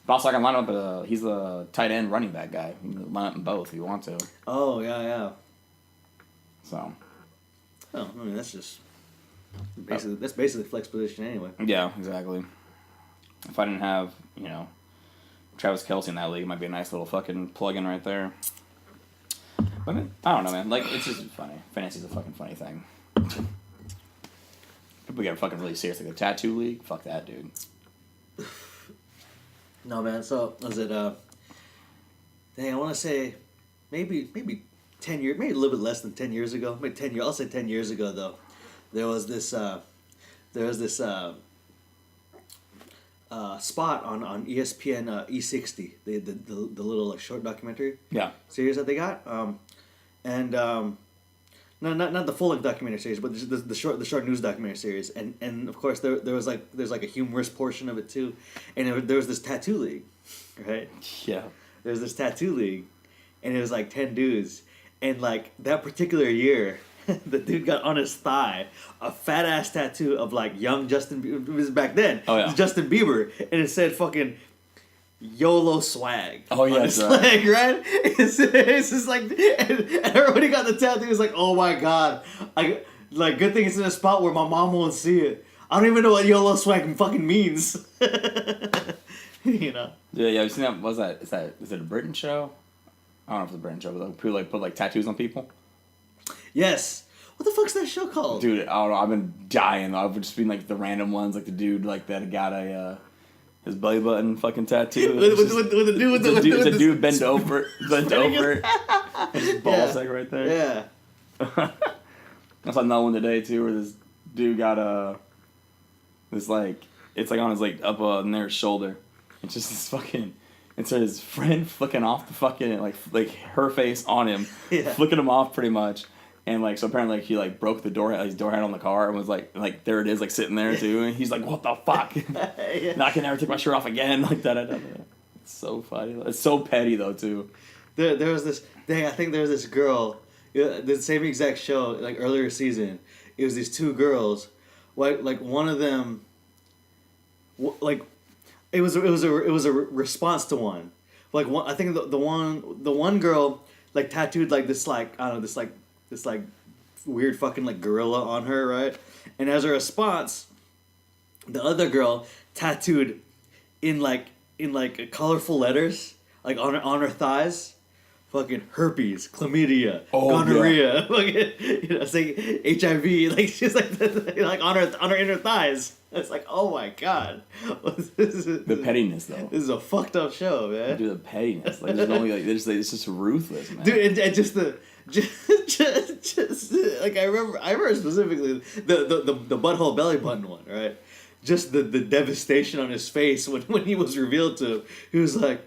Speaker 1: also, I can line up. He's the tight end running back guy. You can line up in both if you want to.
Speaker 2: Oh yeah.
Speaker 1: So.
Speaker 2: Oh, I mean that's basically flex position anyway.
Speaker 1: Yeah, exactly. If I didn't have Travis Kelce in that league, it might be a nice little fucking plug-in right there. But I don't know, man. Like, it's just funny. Fantasy's a fucking funny thing. People get fucking really serious. Like, the tattoo league? Fuck that, dude.
Speaker 2: No, man. So, was it, I want to say maybe 10 years, maybe a little bit less than 10 years ago. Maybe 10 years. I'll say 10 years ago, though. There was this spot on ESPN E60, the little like short documentary series that they got, not the full length documentary series, but the short news documentary series, and of course there's like a humorous portion of it too, and there was this tattoo league, right?
Speaker 1: Yeah.
Speaker 2: There's this tattoo league, and it was like 10 dudes, and like that particular year. The dude got on his thigh a fat ass tattoo of like young Justin Bieber. It was back then.
Speaker 1: Oh yeah.
Speaker 2: It was Justin Bieber, and it said fucking YOLO swag.
Speaker 1: Oh yeah,
Speaker 2: on his leg, right? It's just like, and everybody got the tattoo. It's like, oh my god, like good thing it's in a spot where my mom won't see it. I don't even know what YOLO swag fucking means.
Speaker 1: Yeah. Have you seen that? Is it a Britain show? I don't know if it's a Britain show, but like, people like put like tattoos on people.
Speaker 2: Yes. What the fuck's that show called?
Speaker 1: Dude, I don't know. I've been dying. I've just been like the random ones, like the dude like that got his belly button fucking tattoo.
Speaker 2: With the
Speaker 1: dude bent over, his ball sack right there.
Speaker 2: Yeah.
Speaker 1: I saw another one today too, where this dude got this like it's like on his like up near his shoulder. It's just this fucking. And so his friend flicking off the fucking like her face on him, flicking him off pretty much, and like so apparently like he like broke his door handle on the car and was like there it is like sitting there too, and he's like what the fuck, now I can never take my shirt off again like that. It's so funny. It's so petty though too.
Speaker 2: There was this thing. I think there was this girl, the same exact show like earlier season. It was these two girls, like one of them, like it was a response to one. Like one, I think the one girl like tattooed like this like I don't know this weird fucking like gorilla on her, right? And as a response, the other girl tattooed in colorful letters like on her thighs, fucking herpes, chlamydia, gonorrhea, fucking saying HIV, like she's like on her inner thighs. It's like, oh my god,
Speaker 1: the pettiness though.
Speaker 2: This is a fucked up show, man.
Speaker 1: Dude, the pettiness, like just only like it's just ruthless, man.
Speaker 2: Dude, and just like I remember specifically the butthole belly button one, right? Just the devastation on his face when he was revealed to. He was like,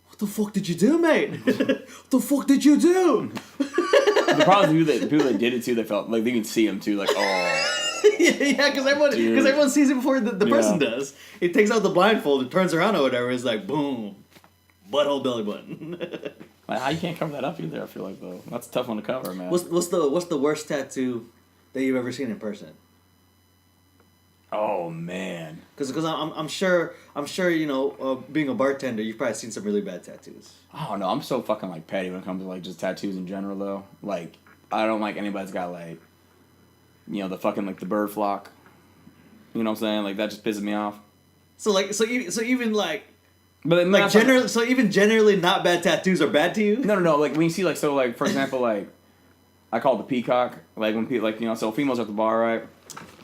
Speaker 2: "What the fuck did you do, mate? What the fuck did you do?"
Speaker 1: The problem is people that did it too, they felt like they could see him too, like, oh.
Speaker 2: yeah, because everyone sees it before the person does. He takes out the blindfold and turns around or whatever. It's like boom, butthole belly button.
Speaker 1: Like, how you can't cover that up either? I feel like though that's a tough one to cover, man.
Speaker 2: What's the worst tattoo that you've ever seen in person?
Speaker 1: Oh man,
Speaker 2: because I'm sure being a bartender, you've probably seen some really bad tattoos.
Speaker 1: Oh no, I'm so fucking like petty when it comes to like just tattoos in general though. Like I don't like anybody's got like, the fucking like the bird flock. You know what I'm saying? Like that just pisses me off.
Speaker 2: So even like.
Speaker 1: But
Speaker 2: like generally, so even generally not bad tattoos are bad to you?
Speaker 1: No. Like when you see like for example like, I call it the peacock. Like when people so females are at the bar, right?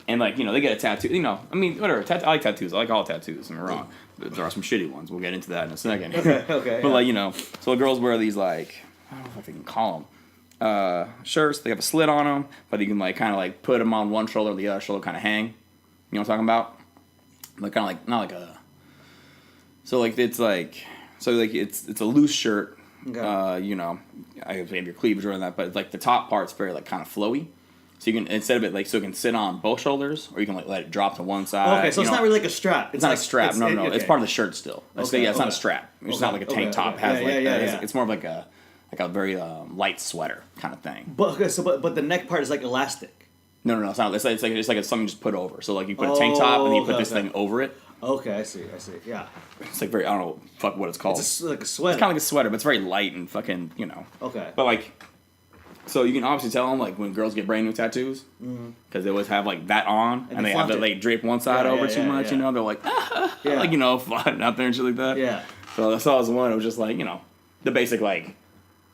Speaker 1: And like they get a tattoo. I mean whatever. I like tattoos. I like all tattoos. I'm wrong. There are some shitty ones. We'll get into that in a second.
Speaker 2: Okay.
Speaker 1: But like so the girls wear these like I don't know if I can call them shirts. They have a slit on them, but you can like kind of like put them on one shoulder, the other shoulder kind of hang. You know what I'm talking about? Like kind of like not like a. So like it's a loose shirt. Okay. I have your cleavage around that, but like the top part's very like kind of flowy. So you can instead of it like so it can sit on both shoulders, or you can like let it drop to one side.
Speaker 2: Okay, so it's not really like a strap.
Speaker 1: It's not a strap. No. Okay. It's part of the shirt still. It's not a strap. It's not like a tank top. It's more of like a very light sweater kind of thing.
Speaker 2: But but the neck part is like elastic.
Speaker 1: No, it's not. It's like something just put over. So like you put a tank top and then you put this thing over it.
Speaker 2: Okay, I see. Yeah.
Speaker 1: It's like very, I don't know, what it's called.
Speaker 2: It's like a sweater.
Speaker 1: It's kind of like a sweater, but it's very light and fucking,
Speaker 2: Okay.
Speaker 1: But like, so you can obviously tell them like when girls get brand new tattoos, because they always have like that on, and they have to like drape one side over too much, they're like, flying out there and shit like that.
Speaker 2: Yeah.
Speaker 1: So I saw this one, it was just like, the basic like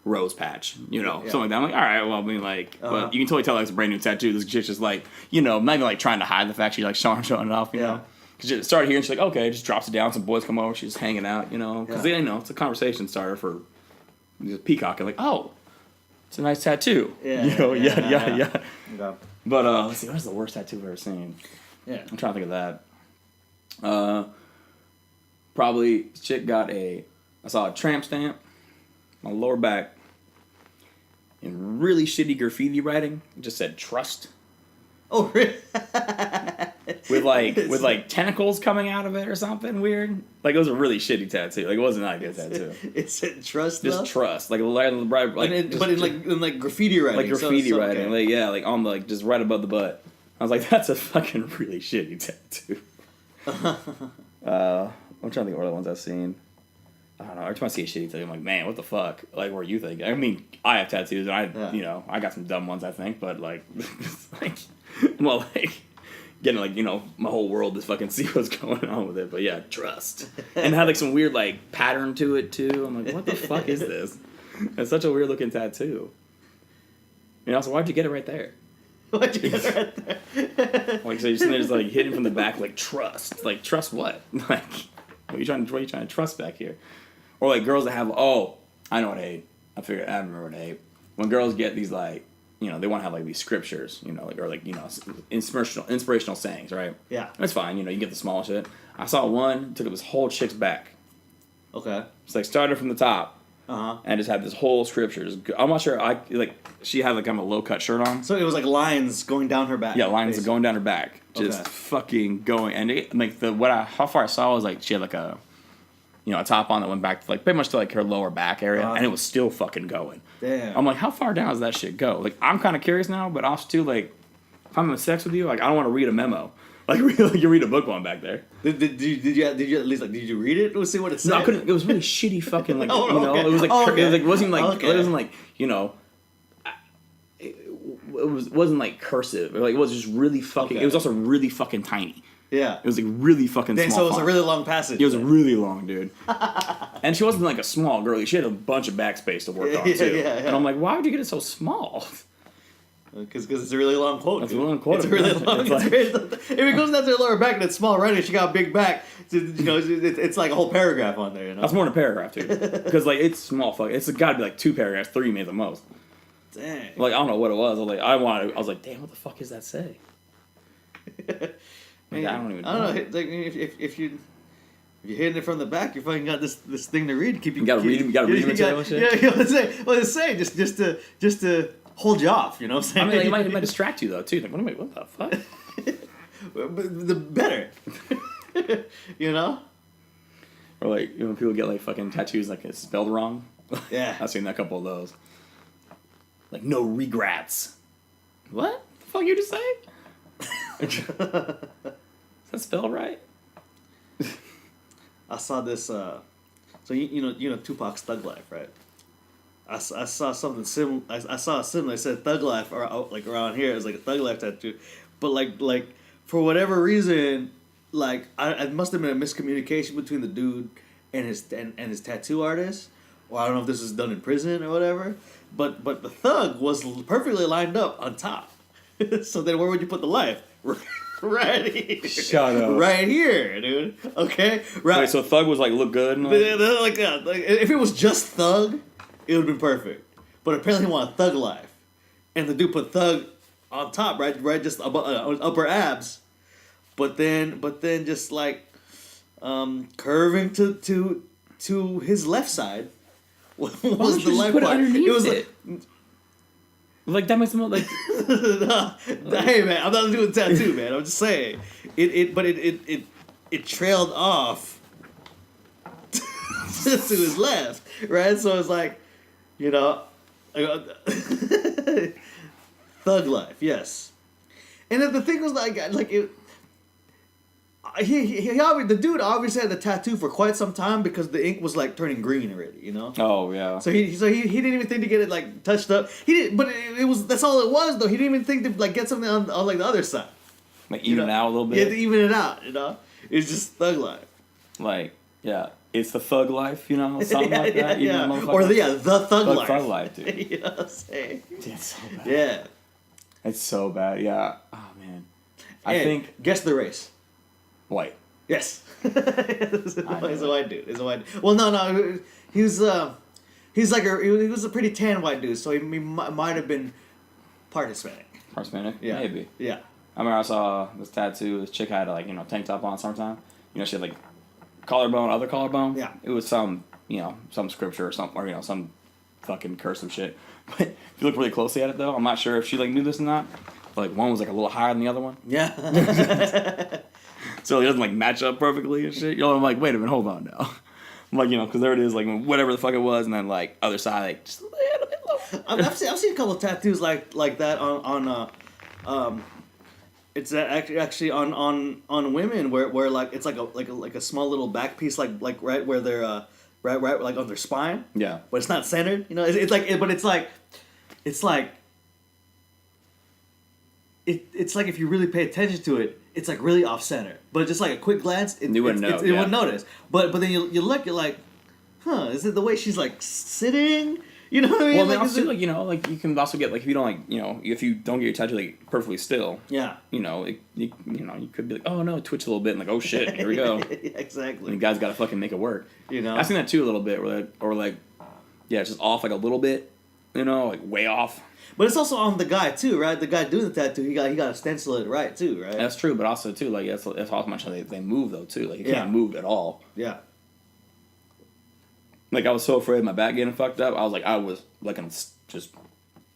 Speaker 1: rose patch, something like that. I'm like, all right, well, I mean, like, but you can totally tell like it's a brand new tattoo. This chick's just like, not even like trying to hide the fact she's like showing it off, you know. Because it started here and she's like, okay, just drops it down. Some boys come over, she's just hanging out, because they it's a conversation starter for peacock. And like, oh, it's a nice tattoo. Yeah. But let's see, what's the worst tattoo I've ever seen?
Speaker 2: Yeah,
Speaker 1: I'm trying to think of that. Probably this chick I saw a tramp stamp on my lower back in really shitty graffiti writing. It just said trust.
Speaker 2: Oh, really?
Speaker 1: with like tentacles coming out of it or something weird. Like it was a really shitty tattoo. Like it wasn't that good tattoo.
Speaker 2: It said trust.
Speaker 1: Just
Speaker 2: though?
Speaker 1: Trust. Like
Speaker 2: but in graffiti writing.
Speaker 1: Like graffiti writing. Okay. Like like on like just right above the butt. I was like, that's a fucking really shitty tattoo. I'm trying to think of other ones I've seen. I don't know. Every time I see a shitty tattoo, I'm like, man, what the fuck? Like, what are you thinking? I mean, I have tattoos, and I got some dumb ones, I think, but like, getting like, my whole world to fucking see what's going on with it. But yeah, trust. And it had like some weird like pattern to it too. I'm like, what the fuck is this? It's such a weird looking tattoo. So why'd you get it right there?
Speaker 2: Why'd you get it right there?
Speaker 1: Like, so you're sitting there just like hidden from the back, like trust. Like, trust what? Like, what are you trying to trust back here? Or like girls that have, I know what I hate. I remember what I hate. When girls get these like, they want to have like these scriptures, inspirational sayings, right?
Speaker 2: Yeah.
Speaker 1: That's fine, you get the small shit. I saw one, took up this whole chick's back.
Speaker 2: Okay.
Speaker 1: It's like started from the top. And just had this whole scriptures. I'm not sure. She had like kind of a low cut shirt on.
Speaker 2: So it was like lines going down her back.
Speaker 1: Yeah, lines going down her back, just fucking going. And how far I saw was like she had like a top on that went back to like pretty much to like her lower back area, and it was still fucking going.
Speaker 2: Damn.
Speaker 1: I'm like, how far down does that shit go? Like, I'm kind of curious now, but also too like, if I'm having sex with you, like I don't want to read a memo. Like you read a book while I'm back there.
Speaker 2: Did you at least like did you read it? Let's see what it said.
Speaker 1: No, I couldn't. It was really shitty fucking like
Speaker 2: Oh,
Speaker 1: you know.
Speaker 2: okay.
Speaker 1: It was like
Speaker 2: Oh, okay.
Speaker 1: it wasn't like
Speaker 2: Okay.
Speaker 1: it wasn't like you know. It wasn't like cursive. Like it was just really fucking.
Speaker 2: Okay.
Speaker 1: It was also really fucking tiny.
Speaker 2: Yeah.
Speaker 1: It was like really fucking
Speaker 2: Dang,
Speaker 1: small.
Speaker 2: so it was
Speaker 1: font.
Speaker 2: a really long passage.
Speaker 1: It was really long, dude. And she wasn't like a small girl. She had a bunch of backspace to work on too.
Speaker 2: Yeah.
Speaker 1: And I'm like, why would you get it so small?
Speaker 2: Because it's a really long quote.
Speaker 1: It's a long quote.
Speaker 2: It's really long.
Speaker 1: It's like-
Speaker 2: if it goes down to the lower back and it's small writing, she got a big back. You know, it's like a whole paragraph on there. You know.
Speaker 1: That's more than a paragraph, dude. Because like it's small. Fuck, it's got to be like 2 paragraphs, 3 maybe the most.
Speaker 2: Dang.
Speaker 1: Like I don't know what it was. I was like, damn, what the fuck does that say? Like, I don't even know.
Speaker 2: I don't know. Like, if you're hitting it from the back, you fucking got this thing to read.
Speaker 1: You gotta read material and shit?
Speaker 2: Yeah, you know what I'm saying? Just to hold you off, you know what I'm saying?
Speaker 1: I mean, like, it might distract you though too. Like, what the fuck?
Speaker 2: But the better. You know?
Speaker 1: Or like, you know, people get like fucking tattoos like it's spelled wrong.
Speaker 2: Yeah.
Speaker 1: I've seen a couple of those. Like no regrets. What the fuck you just say? Is that spelled right?
Speaker 2: I saw this. So you know Tupac's Thug Life, right? I saw something similar. I saw a similar. It said Thug Life, or like around here, it's like a Thug Life tattoo. But like for whatever reason, like it must have been a miscommunication between the dude and his tattoo artist, or I don't know if this was done in prison or whatever. But the thug was perfectly lined up on top. So then where would you put the life? Right here.
Speaker 1: Shut up.
Speaker 2: Right here, dude. Okay. Right.
Speaker 1: Wait, so Thug was like look good and all?
Speaker 2: Like that. Like if it was just Thug, it would have been perfect. But apparently he wanted Thug Life, and the dude put Thug on top, right, just above, upper abs. But then just like curving to his left side was
Speaker 1: Why don't
Speaker 2: the
Speaker 1: you just
Speaker 2: life
Speaker 1: put it
Speaker 2: part.
Speaker 1: underneath
Speaker 2: was
Speaker 1: it? Like that makes them look like.
Speaker 2: Hey man, I'm not doing tattoo, man. I'm just saying it trailed off to his left, right? So it's like, you know, Thug Life, yes. And then the thing was like it. The dude obviously had the tattoo for quite some time because the ink was like turning green already, you know.
Speaker 1: Oh yeah.
Speaker 2: So he didn't even think to get it like touched up. He didn't, but it was that's all it was though. He didn't even think to like get something on like the other side.
Speaker 1: Like even it out a little bit.
Speaker 2: Yeah, to even it out, you know. It's just Thug Life.
Speaker 1: Like yeah, it's the Thug Life, you know, something like that.
Speaker 2: Yeah.
Speaker 1: The
Speaker 2: Or the Thug Life.
Speaker 1: Thug Life, dude.
Speaker 2: You know what I'm saying?
Speaker 1: It's so bad.
Speaker 2: Yeah.
Speaker 1: It's so bad. Yeah. Oh man. I
Speaker 2: And
Speaker 1: think
Speaker 2: guess the race.
Speaker 1: white.
Speaker 2: Yes. It's a white dude. It's a white. Well, no. He was a pretty tan white dude, so he might have been part Hispanic.
Speaker 1: Part Hispanic?
Speaker 2: Yeah.
Speaker 1: Maybe.
Speaker 2: Yeah.
Speaker 1: I remember I saw this tattoo. This chick had like, you know, tank top on summertime. You know, she had like collarbone, other collarbone.
Speaker 2: Yeah.
Speaker 1: It was some, you know, some scripture or something, or you know, some fucking cursive shit. But if you look really closely at it though, I'm not sure if she like knew this or not. But like one was like a little higher than the other one.
Speaker 2: Yeah.
Speaker 1: So it doesn't like match up perfectly and shit. You know, I'm like, wait a minute, hold on now. I'm like, you know, because there it is, like whatever the fuck it was, and then like other side, like just a little bit low.
Speaker 2: I've seen a couple of tattoos like that on it's actually on women where like it's like a small little back piece like right where they're right like on their spine.
Speaker 1: Yeah.
Speaker 2: But it's not centered. You know, it's like if you really pay attention to it, it's like really off center. But just like a quick glance,
Speaker 1: You wouldn't know,
Speaker 2: you
Speaker 1: yeah.
Speaker 2: wouldn't notice. But then you look, you're like, huh? Is it the way she's like sitting? You know what I mean?
Speaker 1: Well, then
Speaker 2: like,
Speaker 1: also like you know like you can also get like if you don't like you know if you don't get your tattoo like perfectly still.
Speaker 2: Yeah.
Speaker 1: You know you could be like oh no twitch a little bit and like oh shit here we go.
Speaker 2: Yeah, exactly.
Speaker 1: And the guy's got to fucking make it work.
Speaker 2: You know.
Speaker 1: I've seen that too a little bit or like yeah it's just off like a little bit, you know like way off.
Speaker 2: But it's also on the guy too, right? The guy doing the tattoo, he got to stencil it right too, right?
Speaker 1: That's true, but also too like that's how much they move though too. Like you
Speaker 2: Yeah.
Speaker 1: can't move at all.
Speaker 2: Yeah.
Speaker 1: Like I was so afraid of my back getting fucked up. I was like I'm just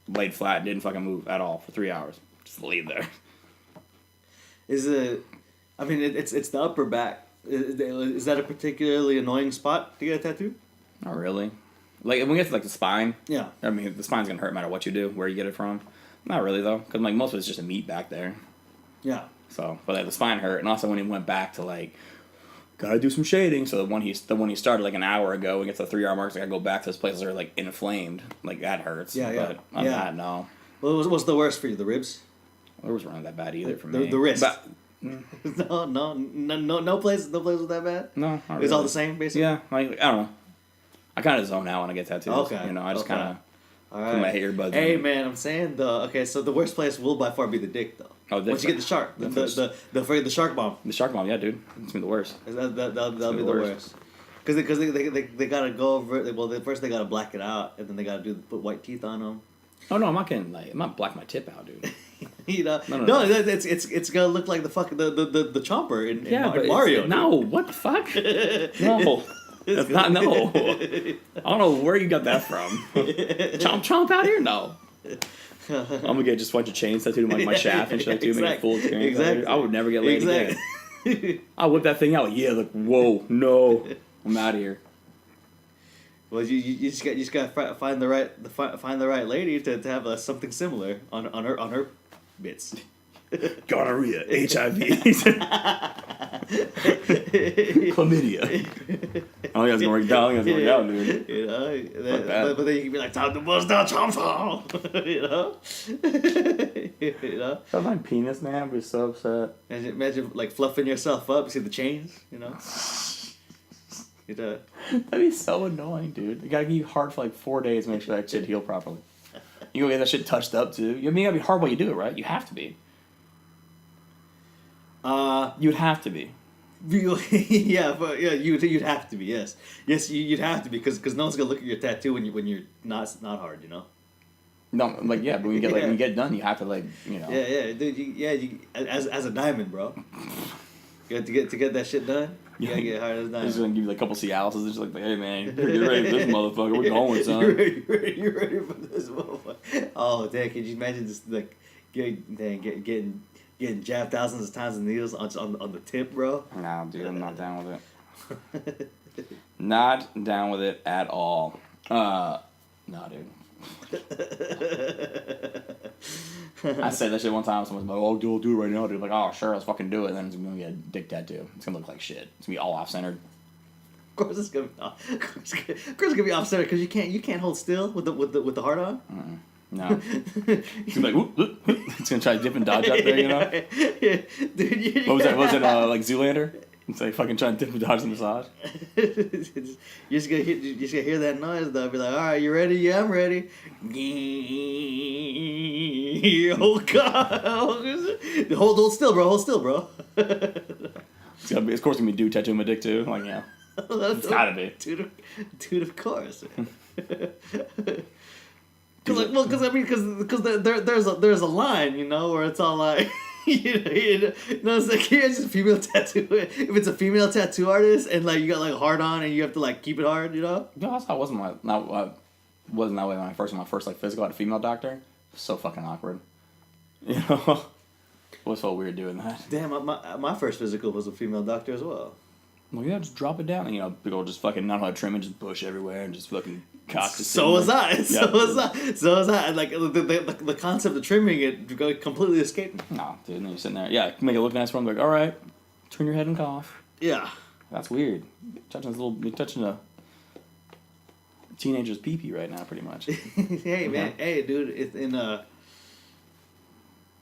Speaker 1: laid flat, didn't fucking move at all for 3 hours. Just laid there.
Speaker 2: Is it? I mean, it's the upper back. Is that a particularly annoying spot to get a tattoo?
Speaker 1: Not really. Like when we get to like the spine.
Speaker 2: Yeah.
Speaker 1: I mean, the spine's gonna hurt no matter what you do, where you get it from. Not really though, because like most of it's just a meat back there.
Speaker 2: Yeah.
Speaker 1: So, but like the spine hurt, and also when he went back to like, gotta do some shading. So the one he started like an hour ago, we get to the 3 hour marks. I gotta go back to those places that are like inflamed. Like that hurts.
Speaker 2: Yeah,
Speaker 1: But on that, no.
Speaker 2: Well, what's the worst for you? The ribs?
Speaker 1: It wasn't really that bad either for me.
Speaker 2: The wrist.
Speaker 1: But,
Speaker 2: no place was that bad.
Speaker 1: no, not
Speaker 2: It's
Speaker 1: really.
Speaker 2: all the same, basically.
Speaker 1: Yeah, like I don't know. I kind of zone out when I get tattoos.
Speaker 2: Okay.
Speaker 1: You know, I just kind of
Speaker 2: All
Speaker 1: put my
Speaker 2: right.
Speaker 1: earbuds.
Speaker 2: Hey
Speaker 1: in.
Speaker 2: man, I'm saying so the worst place will by far be the dick though.
Speaker 1: Oh, dick.
Speaker 2: Once you get the shark, the shark bomb.
Speaker 1: The shark bomb, yeah, dude. It's gonna be the worst.
Speaker 2: That'll be the worst. Because they gotta go over. Well, first they gotta black it out, and then they gotta put white teeth on them.
Speaker 1: Oh no, I'm not getting like I'm not blacking my tip out, dude.
Speaker 2: You know,
Speaker 1: No.
Speaker 2: it's gonna look like the fucking the chomper in
Speaker 1: But
Speaker 2: Mario.
Speaker 1: No, what the fuck? No. That's not no. I don't know where you got that from. Chomp out here? No. I'm gonna get just a bunch of chains tattooed on my shaft and shit like too, make it full experience.
Speaker 2: Exactly.
Speaker 1: I would never get laid again. I'll whip that thing out. Yeah, like whoa, no, I'm out of here.
Speaker 2: Well, you just got find the right lady to have something similar on her bits.
Speaker 1: Gonorrhea, HIV, chlamydia. I don't think that's gonna work down. I think that's gonna work out, dude.
Speaker 2: You know, but then you can be like, time to bust down chomp. You know, you know.
Speaker 1: That's my penis, man. I'd be so upset.
Speaker 2: Imagine like fluffing yourself up. You see the chains, you know. You know.
Speaker 1: That'd be so annoying, dude. You gotta be hard for like 4 days to make sure that shit heal properly. You go get that shit touched up too. You mean, it gotta be hard while you do it, right? You have to be. You'd have to be.
Speaker 2: You'd have to be. Yes, you'd have to be because no one's gonna look at your tattoo when you're not hard, you know.
Speaker 1: No, like yeah, but when you get done, you have to like you know.
Speaker 2: Yeah, dude. You as a diamond, bro. You have to get that shit done. You gotta get hard as a diamond.
Speaker 1: They're just gonna give you like a couple Cialis. It's just like, hey man, you're ready for this motherfucker. We're going, son.
Speaker 2: You're ready for this motherfucker. Oh, damn! Could you imagine just like getting jabbed thousands of times with needles on the tip, bro?
Speaker 1: No, dude, I'm not down with it. Not down with it at all. No, dude. I said that shit one time. Someone's like, "Oh, do it right now, dude." Like, "Oh, sure, let's fucking do it." And then it's gonna be a dick tattoo. It's gonna look like shit. It's gonna be all off centered.
Speaker 2: Of course, it's gonna be off center because you can't hold still with the heart on.
Speaker 1: No. It's gonna be like, whoop. It's gonna try to dip and dodge out there, you know?
Speaker 2: Yeah, dude.
Speaker 1: What was that? Was it like Zoolander? It's like fucking trying to dip and dodge the massage.
Speaker 2: You're just gonna hear that noise though. Be like, all right, you ready? Yeah, I'm ready. Oh god! Hold still, bro. Hold still, bro.
Speaker 1: It's gotta be. Of course, gonna be dude tattooing my dick too. Like yeah, it's gotta be.
Speaker 2: Dude, of course. Because there's a line, you know, where it's all like, it's like here's just a female tattoo. If it's a female tattoo artist and like you got like hard on and you have to like keep it hard, you know.
Speaker 1: No, that's how it wasn't wasn't that way when I first my first like physical at a female doctor. So fucking awkward. You know, it was so weird doing that.
Speaker 2: Damn, my first physical was a female doctor as well.
Speaker 1: Well, yeah, just drop it down, and you know, people just fucking not know how to trim and just bush everywhere and just fucking cock.
Speaker 2: So was I. So was I. And like the concept of trimming it completely escaped me.
Speaker 1: No, dude, and then you're sitting there. Yeah, make it look nice for him. Like, all right, turn your head and cough.
Speaker 2: Yeah.
Speaker 1: That's weird. You're touching a teenager's pee-pee right now, pretty much.
Speaker 2: Hey man, hey dude,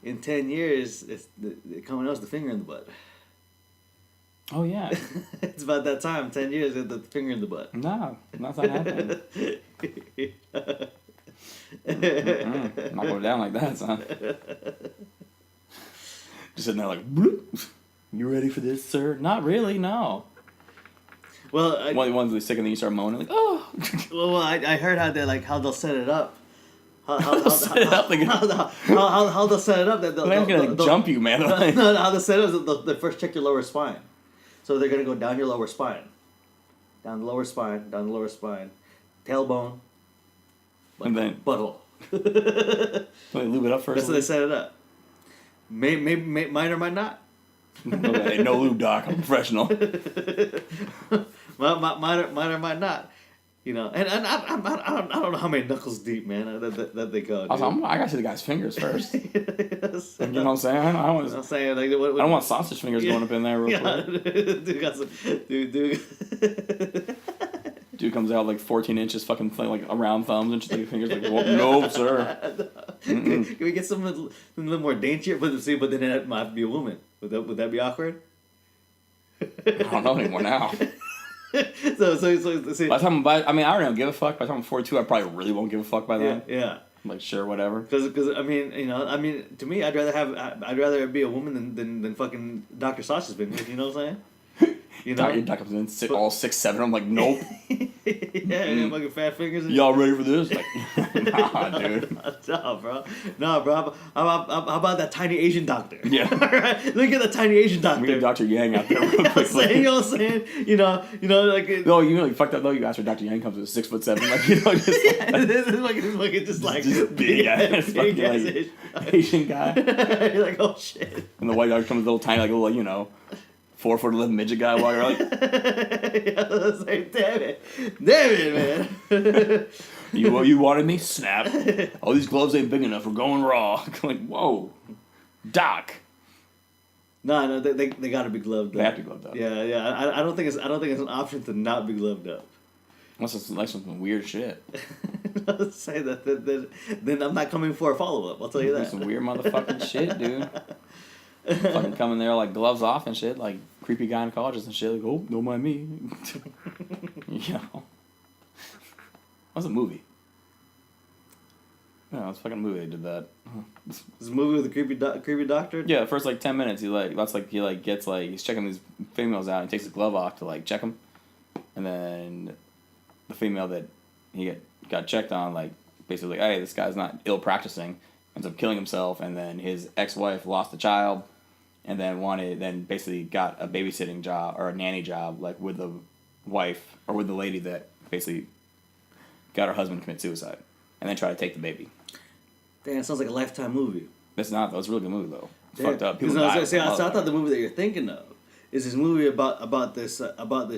Speaker 2: in 10 years, it's coming out the finger in the butt.
Speaker 1: Oh yeah.
Speaker 2: It's about that time. 10 years, the finger in the butt.
Speaker 1: No, that's not happening. Not going down like that, son. Just sitting there like, bloop. You ready for this, sir? Not really, no.
Speaker 2: Well,
Speaker 1: one of the sick and then you start moaning like, oh.
Speaker 2: Well, I heard how they'll set it up. How they'll set it up that
Speaker 1: they're gonna jump you, man.
Speaker 2: No, how they'll set it up. They first check your lower spine, so they're gonna go down your lower spine, down the lower spine, tailbone,
Speaker 1: and then
Speaker 2: butthole.
Speaker 1: They lube it up first.
Speaker 2: That's how they set it up. May might or might not.
Speaker 1: Okay, no lube, doc. I'm a professional.
Speaker 2: Might or might not. You know, and I don't know how many knuckles deep, man, that they go.
Speaker 1: I gotta see the guy's fingers first.
Speaker 2: Yes.
Speaker 1: You know what I'm saying?
Speaker 2: I'm saying like what,
Speaker 1: I don't want sausage fingers going up in there real quick.
Speaker 2: Dude got some dude.
Speaker 1: Dude comes out like 14 inches, fucking thing, like around thumbs and just like fingers. Like, no, sir.
Speaker 2: Can we get something a little more daintier? But then it might have to be a woman. Would that be awkward?
Speaker 1: I don't know anymore now.
Speaker 2: so see.
Speaker 1: By the time I already don't give a fuck. By the time I'm 42, I probably really won't give a fuck by then.
Speaker 2: Yeah.
Speaker 1: I'm like, sure, whatever.
Speaker 2: Because I mean, to me, I'd rather be a woman than fucking Dr. Sasha's been. You know what I'm saying? You know,
Speaker 1: Your comes in all 6'7". I'm like, nope.
Speaker 2: Yeah, fucking fat fingers.
Speaker 1: Y'all ready for this? Like, nah, dude.
Speaker 2: No, bro. How about that tiny Asian doctor?
Speaker 1: Yeah.
Speaker 2: Right? Look at the tiny Asian doctor.
Speaker 1: We get Dr. Yang out there real quick.
Speaker 2: You know what I'm saying? You know, like.
Speaker 1: No, you know, like, fucked up though. You asked for Dr. Yang comes with 6'7", like, you know, just like,
Speaker 2: this is fucking just like
Speaker 1: just big ass fucking like Asian guy.
Speaker 2: You're like, oh shit.
Speaker 1: And the white doctor comes with a little tiny, like, little, 4'11" midget guy while you're like,
Speaker 2: yeah, I was like, damn it, man.
Speaker 1: you wanted me? Snap. Oh, these gloves ain't big enough. We're going raw. Like, whoa, Doc.
Speaker 2: No, they gotta be gloved up.
Speaker 1: They have to be gloved up.
Speaker 2: Yeah. I don't think it's an option to not be gloved up.
Speaker 1: Unless it's like some weird shit.
Speaker 2: I'll say that. Then I'm not coming for a follow up. I'll tell you that.
Speaker 1: Some weird motherfucking shit, dude. Fucking coming there like gloves off and shit, like creepy gynecologists and shit. Like, oh, don't mind me. What's a movie? No, it's a fucking movie. They did that.
Speaker 2: This movie with the creepy doctor.
Speaker 1: Yeah, the first like 10 minutes, he's checking these females out. And he takes his glove off to like check them, and then the female that he got checked on, like basically like, hey, this guy's not ill practicing, ends up killing himself, and then his ex-wife lost a child, and then basically got a babysitting job or a nanny job, like with the wife or with the lady that basically got her husband to commit suicide, and then try to take the baby.
Speaker 2: Damn, it sounds like a Lifetime movie.
Speaker 1: It's not though. It's a really good movie though. It's
Speaker 2: Damn.
Speaker 1: fucked up. People
Speaker 2: I
Speaker 1: die.
Speaker 2: thought the movie that you're thinking of is this movie about this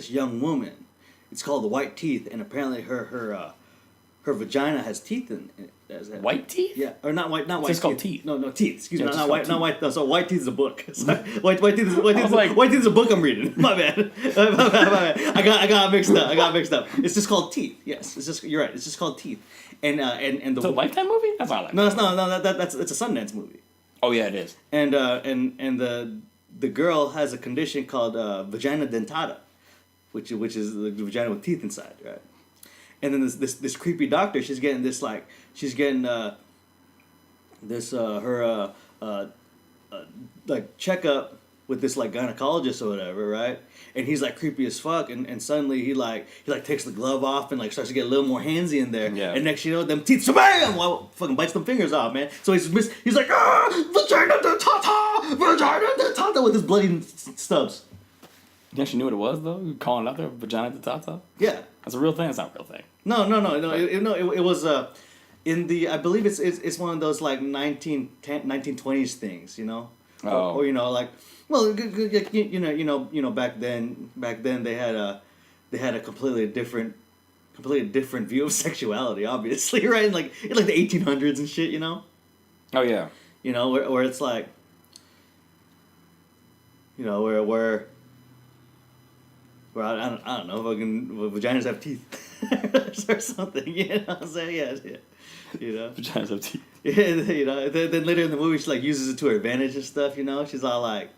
Speaker 2: young woman. It's called The White Teeth, and apparently her vagina has teeth in it.
Speaker 1: White teeth?
Speaker 2: Yeah, or not white. Not white.
Speaker 1: It's called teeth.
Speaker 2: No, teeth. Excuse me.
Speaker 1: Yeah,
Speaker 2: Not white. Not white. No, so White Teeth is a book. Sorry. White Teeth is a book I'm reading. My bad. My bad. I got mixed up. It's just called Teeth. Yes, you're right. It's just called Teeth. And the
Speaker 1: It's a Lifetime movie? That's not Lifetime.
Speaker 2: No, that's it's a Sundance movie.
Speaker 1: Oh yeah, it is.
Speaker 2: And the girl has a condition called vagina dentata, which is the vagina with teeth inside, right? And then this creepy doctor, she's getting like checkup with this like gynecologist or whatever, right? And he's like creepy as fuck, and suddenly he takes the glove off and like starts to get a little more handsy in there.
Speaker 1: Yeah.
Speaker 2: And next you know, them teeth, bam! Well, fucking bites them fingers off, man. So he's like, vagina dentata, with his bloody stubs.
Speaker 1: You actually knew what it was though? You calling it out there, vagina dentata?
Speaker 2: Yeah.
Speaker 1: That's a real thing. It's not a real thing.
Speaker 2: No. It was in the, I believe it's one of those like 1920s things, you know.
Speaker 1: Oh.
Speaker 2: Or you know, like, well, you know, back then they had a completely different view of sexuality, obviously, right? In like the 1800s and shit, you know.
Speaker 1: Oh yeah.
Speaker 2: You know, where it's like, you know, where I don't know, fucking vaginas have teeth or something, you know what I'm saying? Yeah. You know?
Speaker 1: Vaginas have teeth.
Speaker 2: Yeah, you know, then later in the movie she like uses it to her advantage and stuff, you know? She's like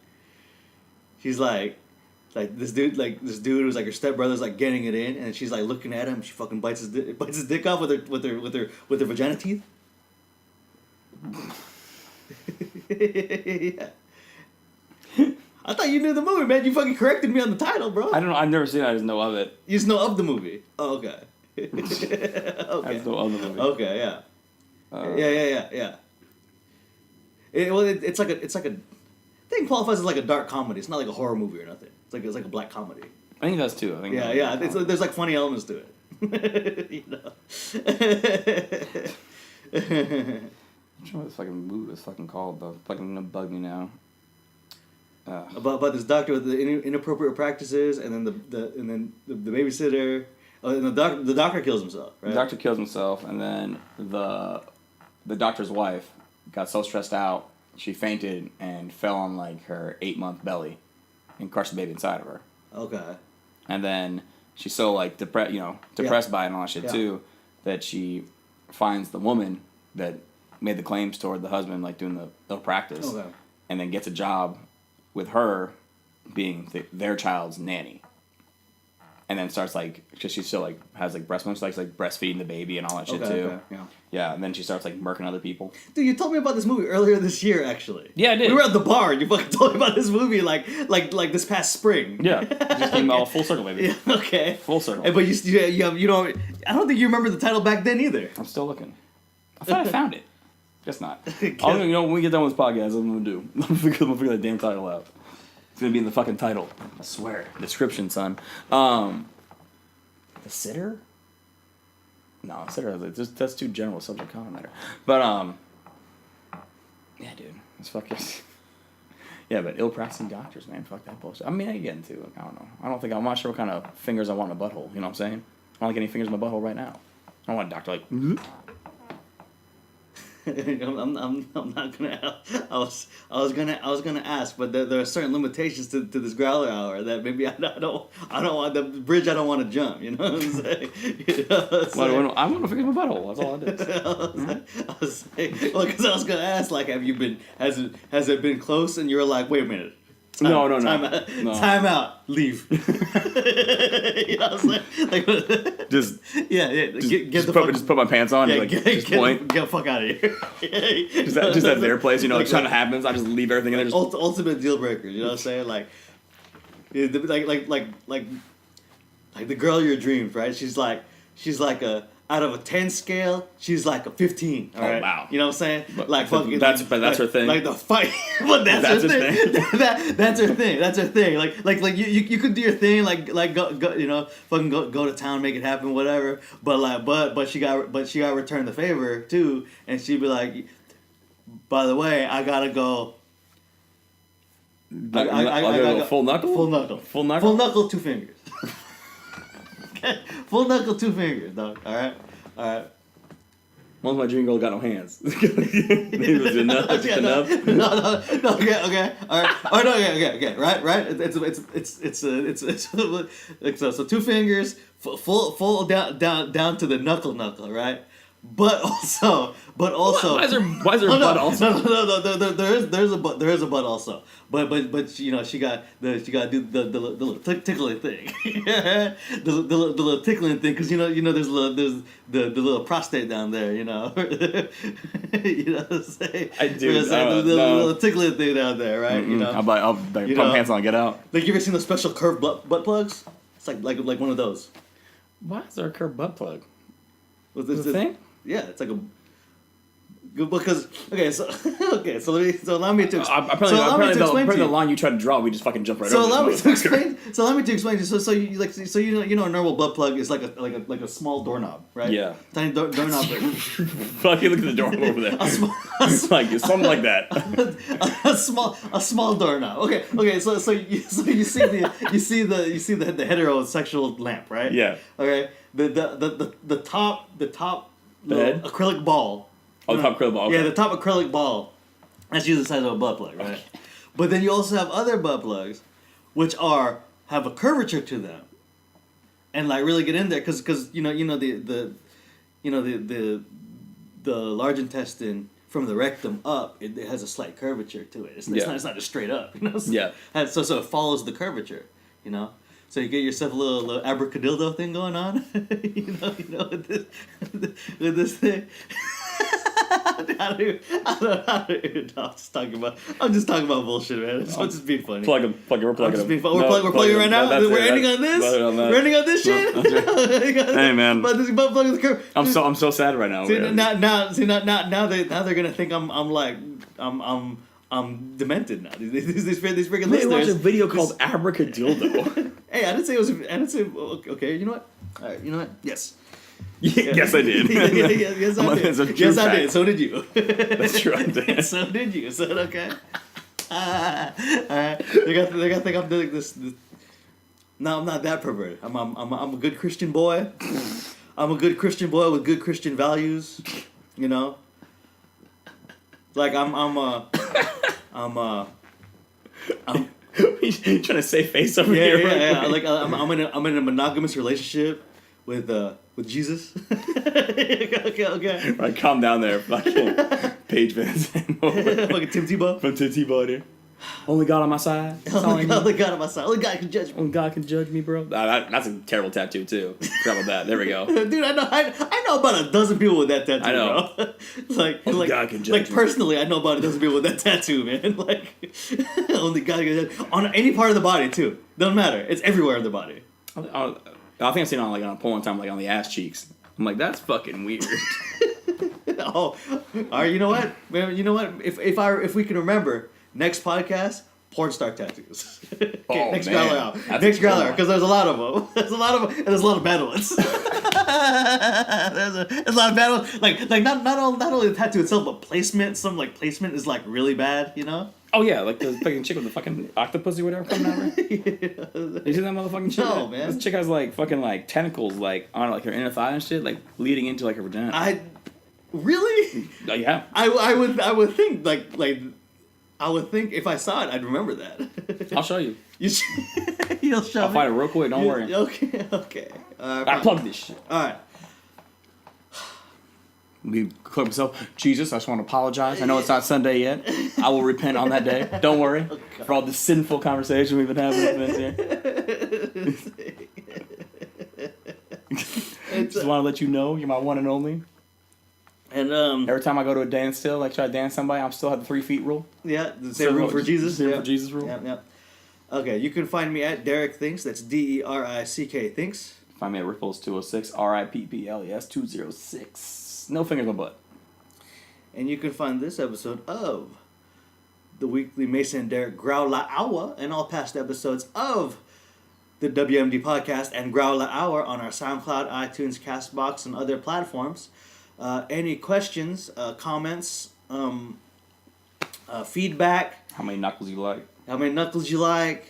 Speaker 2: this dude who's like her stepbrother's like getting it in, and she's like looking at him, she fucking bites his dick off with her vagina teeth. Yeah. I thought you knew the movie, man. You fucking corrected me on the title, bro.
Speaker 1: I don't know. I've never seen it. I just know of it.
Speaker 2: You just know of the movie. Oh, okay.
Speaker 1: Okay. I just know of the movie.
Speaker 2: Okay, yeah. Yeah. It's like a thing qualifies as like a dark comedy. It's not like a horror movie or nothing. It's like a black comedy.
Speaker 1: I think that's too. I think.
Speaker 2: Yeah. There's like funny elements to it. You know.
Speaker 1: I'm sure what this fucking movie was fucking called though. Fucking gonna bug me now.
Speaker 2: About this doctor with the inappropriate practices, and then the babysitter. and the doctor kills himself, right?
Speaker 1: The doctor kills himself, and then the doctor's wife got so stressed out, she fainted and fell on like her 8-month belly, and crushed the baby inside of her.
Speaker 2: Okay.
Speaker 1: And then she's so like depressed by it and all that shit too, that she finds the woman that made the claims toward the husband, like doing the ill practice, and then gets a job with her being their child's nanny. And then starts like, because she still like has like breast milk, so like breastfeeding the baby and all that shit too.
Speaker 2: Okay, yeah.
Speaker 1: Yeah, and then she starts like murking other people.
Speaker 2: Dude, you told me about this movie earlier this year, actually.
Speaker 1: Yeah, I did.
Speaker 2: We were at the bar, and you fucking told me about this movie like this past spring.
Speaker 1: Yeah, just came all full circle, baby.
Speaker 2: Yeah, okay.
Speaker 1: Full circle.
Speaker 2: But you don't. I don't think you remember the title back then either.
Speaker 1: I'm still looking. I thought I found it. Guess not. When we get done with this podcast, that's what I'm gonna do. I'm gonna figure that damn title out. It's gonna be in the fucking title. I swear. Description, son. The Sitter? No, Sitter. That's too general subject matter. But yeah, dude, it's fucking. Yeah, but ill practicing doctors, man. Fuck that bullshit. I mean, I get into it. I don't know. I'm not sure what kind of fingers I want in my butthole. You know what I'm saying? I don't like any fingers in my butthole right now. I don't want a doctor like. Mm-hmm.
Speaker 2: I'm not gonna. I was gonna ask, but there are certain limitations to this Growler Hour that maybe I don't want the bridge. I don't want to jump. You know what I'm saying?
Speaker 1: I want to figure my butthole. That's all I did.
Speaker 2: I was saying, well, because I was gonna ask, like, have you been? Has it been close? And you were like, wait a minute.
Speaker 1: No.
Speaker 2: Time out. Leave. You know what I'm saying? Like,
Speaker 1: just put my pants on.
Speaker 2: Yeah,
Speaker 1: and just point.
Speaker 2: Get the fuck out of here.
Speaker 1: just at their place. You know, like something happens, I just leave everything in there. Just...
Speaker 2: Ultimate deal breaker. You know what I'm saying? Like the girl of your dreams, right? She's like a. Out of a 10 scale, she's like a 15. All right?
Speaker 1: Wow.
Speaker 2: You know what I'm saying? Like fucking.
Speaker 1: That's her thing.
Speaker 2: Like the fight, but that's her thing. That's her thing. That's her thing. Like you could do your thing. Like go you know, fucking go to town, make it happen, whatever. But she got return the favor too, and she'd be like, by the way, I gotta go.
Speaker 1: I gotta go full knuckle.
Speaker 2: Full knuckle, 2 fingers. Full knuckle, 2 fingers, dog. All right.
Speaker 1: Once my dream girl got no hands. Maybe it was enough. Enough.
Speaker 2: No. Okay. All right. Oh no. Okay. Right. It's so 2 fingers, full down to the knuckle, right? But also.
Speaker 1: Why is there butt also?
Speaker 2: No. There is a butt also. But you know she got to do the little tickling thing. the little tickling thing, because you know there's the little prostate down there. You know. You know what I'm saying?
Speaker 1: I do.
Speaker 2: The little tickling thing down there, right?
Speaker 1: Mm-mm.
Speaker 2: You know.
Speaker 1: I'll put my pants on and get out.
Speaker 2: Like, you ever seen those special curved butt plugs? It's like one of those.
Speaker 1: Why is there a curved butt plug?
Speaker 2: Was this
Speaker 1: thing?
Speaker 2: Yeah, it's like a. Because so allow me to.
Speaker 1: Apparently, the line you try to draw, we just fucking jump right over.
Speaker 2: So allow me to explain. So you know a normal butt plug is like a small doorknob, right?
Speaker 1: Yeah.
Speaker 2: Tiny doorknob.
Speaker 1: Fucking look at the doorknob over there. It's like something like that.
Speaker 2: a small doorknob. Okay. So you see the heterosexual lamp, right?
Speaker 1: Yeah.
Speaker 2: Okay. The top
Speaker 1: the head?
Speaker 2: Acrylic ball.
Speaker 1: Oh, the top acrylic ball. Okay.
Speaker 2: Yeah, the top acrylic ball. That's usually the size of a butt plug, right? Okay. But then you also have other butt plugs, which have a curvature to them, and like really get in there, because the large intestine from the rectum up, it has a slight curvature to it. It's not just straight up, you know.
Speaker 1: Yeah.
Speaker 2: So it follows the curvature, you know. So you get yourself a little abracadildo thing going on, you know, with this thing. I'm just talking about bullshit, man. I'm just being funny.
Speaker 1: We're plugging
Speaker 2: them. We're plugging right now. We're ending on this. We're ending on this shit.
Speaker 1: Hey, man.
Speaker 2: But this butt plug is the curve.
Speaker 1: I'm so sad right now.
Speaker 2: Now they're gonna think I'm demented now. These freaking listeners.
Speaker 1: Watch a video called Abracadildo.
Speaker 2: Hey, I didn't say. Okay, you know what? All right, you know what? Yes.
Speaker 1: Yes, I did.
Speaker 2: Yes, I did. Yes, I did. So did you.
Speaker 1: That's true. I did.
Speaker 2: So did you. So okay. All right. They got to think I'm doing this. No, I'm not that perverted. I'm a good Christian boy. I'm a good Christian boy with good Christian values. You know, like
Speaker 1: He's trying to save face over here.
Speaker 2: Yeah. Like I'm in a monogamous relationship with Jesus. Okay.
Speaker 1: Right, calm down there, fucking Paige Van Zandt.
Speaker 2: Fucking Tim Tebow.
Speaker 1: From Tim Tebow there. Only God on my side.
Speaker 2: Only God on my side. Only God can judge me.
Speaker 1: Only God can judge me, bro. That's a terrible tattoo too. Forgot about that. There we go.
Speaker 2: Dude, I know about a dozen people with that tattoo.
Speaker 1: I know.
Speaker 2: Bro. like
Speaker 1: God can judge me.
Speaker 2: Personally, I know about a dozen people with that tattoo, man. Like only God can judge on any part of the body too. Doesn't matter. It's everywhere in the body.
Speaker 1: I think I've seen it on a porn time, like on the ass cheeks. I'm like, that's fucking weird.
Speaker 2: Oh, all right. You know what? Man, you know what? If we can remember, next podcast, porn star tattoos. Okay,
Speaker 1: Oh,
Speaker 2: next
Speaker 1: man.
Speaker 2: Growler Hour.
Speaker 1: That's
Speaker 2: Next
Speaker 1: a good
Speaker 2: Growler,
Speaker 1: one.
Speaker 2: because there's a lot of them. There's a lot of them, and there's a lot of bad ones. there's a lot of bad ones. Like not only the tattoo itself, but placement. Some placement is like really bad. You know.
Speaker 1: Oh yeah, like the fucking chick with the fucking octopus or whatever coming out, right? You see that motherfucking chick?
Speaker 2: No, man.
Speaker 1: This chick has fucking tentacles on her inner thigh and shit, leading into her vagina.
Speaker 2: Really?
Speaker 1: Yeah.
Speaker 2: I would think I would think if I saw it, I'd remember that.
Speaker 1: I'll show you.
Speaker 2: You'll show me.
Speaker 1: I'll find it real quick. Don't worry.
Speaker 2: Okay.
Speaker 1: I plugged this shit.
Speaker 2: All right.
Speaker 1: We clip himself. Jesus, I just want to apologize. I know it's not Sunday yet. I will repent on that day. Don't worry for all the sinful conversation we've been having with here. Just want to let you know you're my one and only.
Speaker 2: And
Speaker 1: every time I go to a dance, still try to dance somebody, I'm still have the 3 feet rule.
Speaker 2: Yeah, the same rule for Jesus.
Speaker 1: Same for Jesus rule.
Speaker 2: Yeah. Okay, you can find me at Derick Thinks. That's DERICK Thinks.
Speaker 1: Find me at Ripples 206 RIPPLES 206. No fingers on butt.
Speaker 2: And you can find this episode of the weekly Mason and Derick Growler Hour and all past episodes of the WMD podcast and Growler Hour on our SoundCloud, iTunes, CastBox, and other platforms. Any questions, comments, feedback?
Speaker 1: How many knuckles you like?
Speaker 2: How many knuckles you like?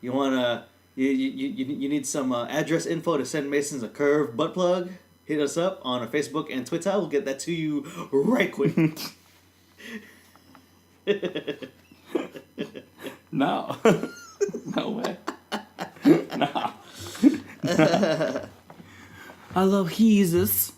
Speaker 2: You wanna you need some address info to send Mason's a curved butt plug? Hit us up on our Facebook and Twitter. We'll get that to you right quick.
Speaker 1: No. No way. No. I love Jesus.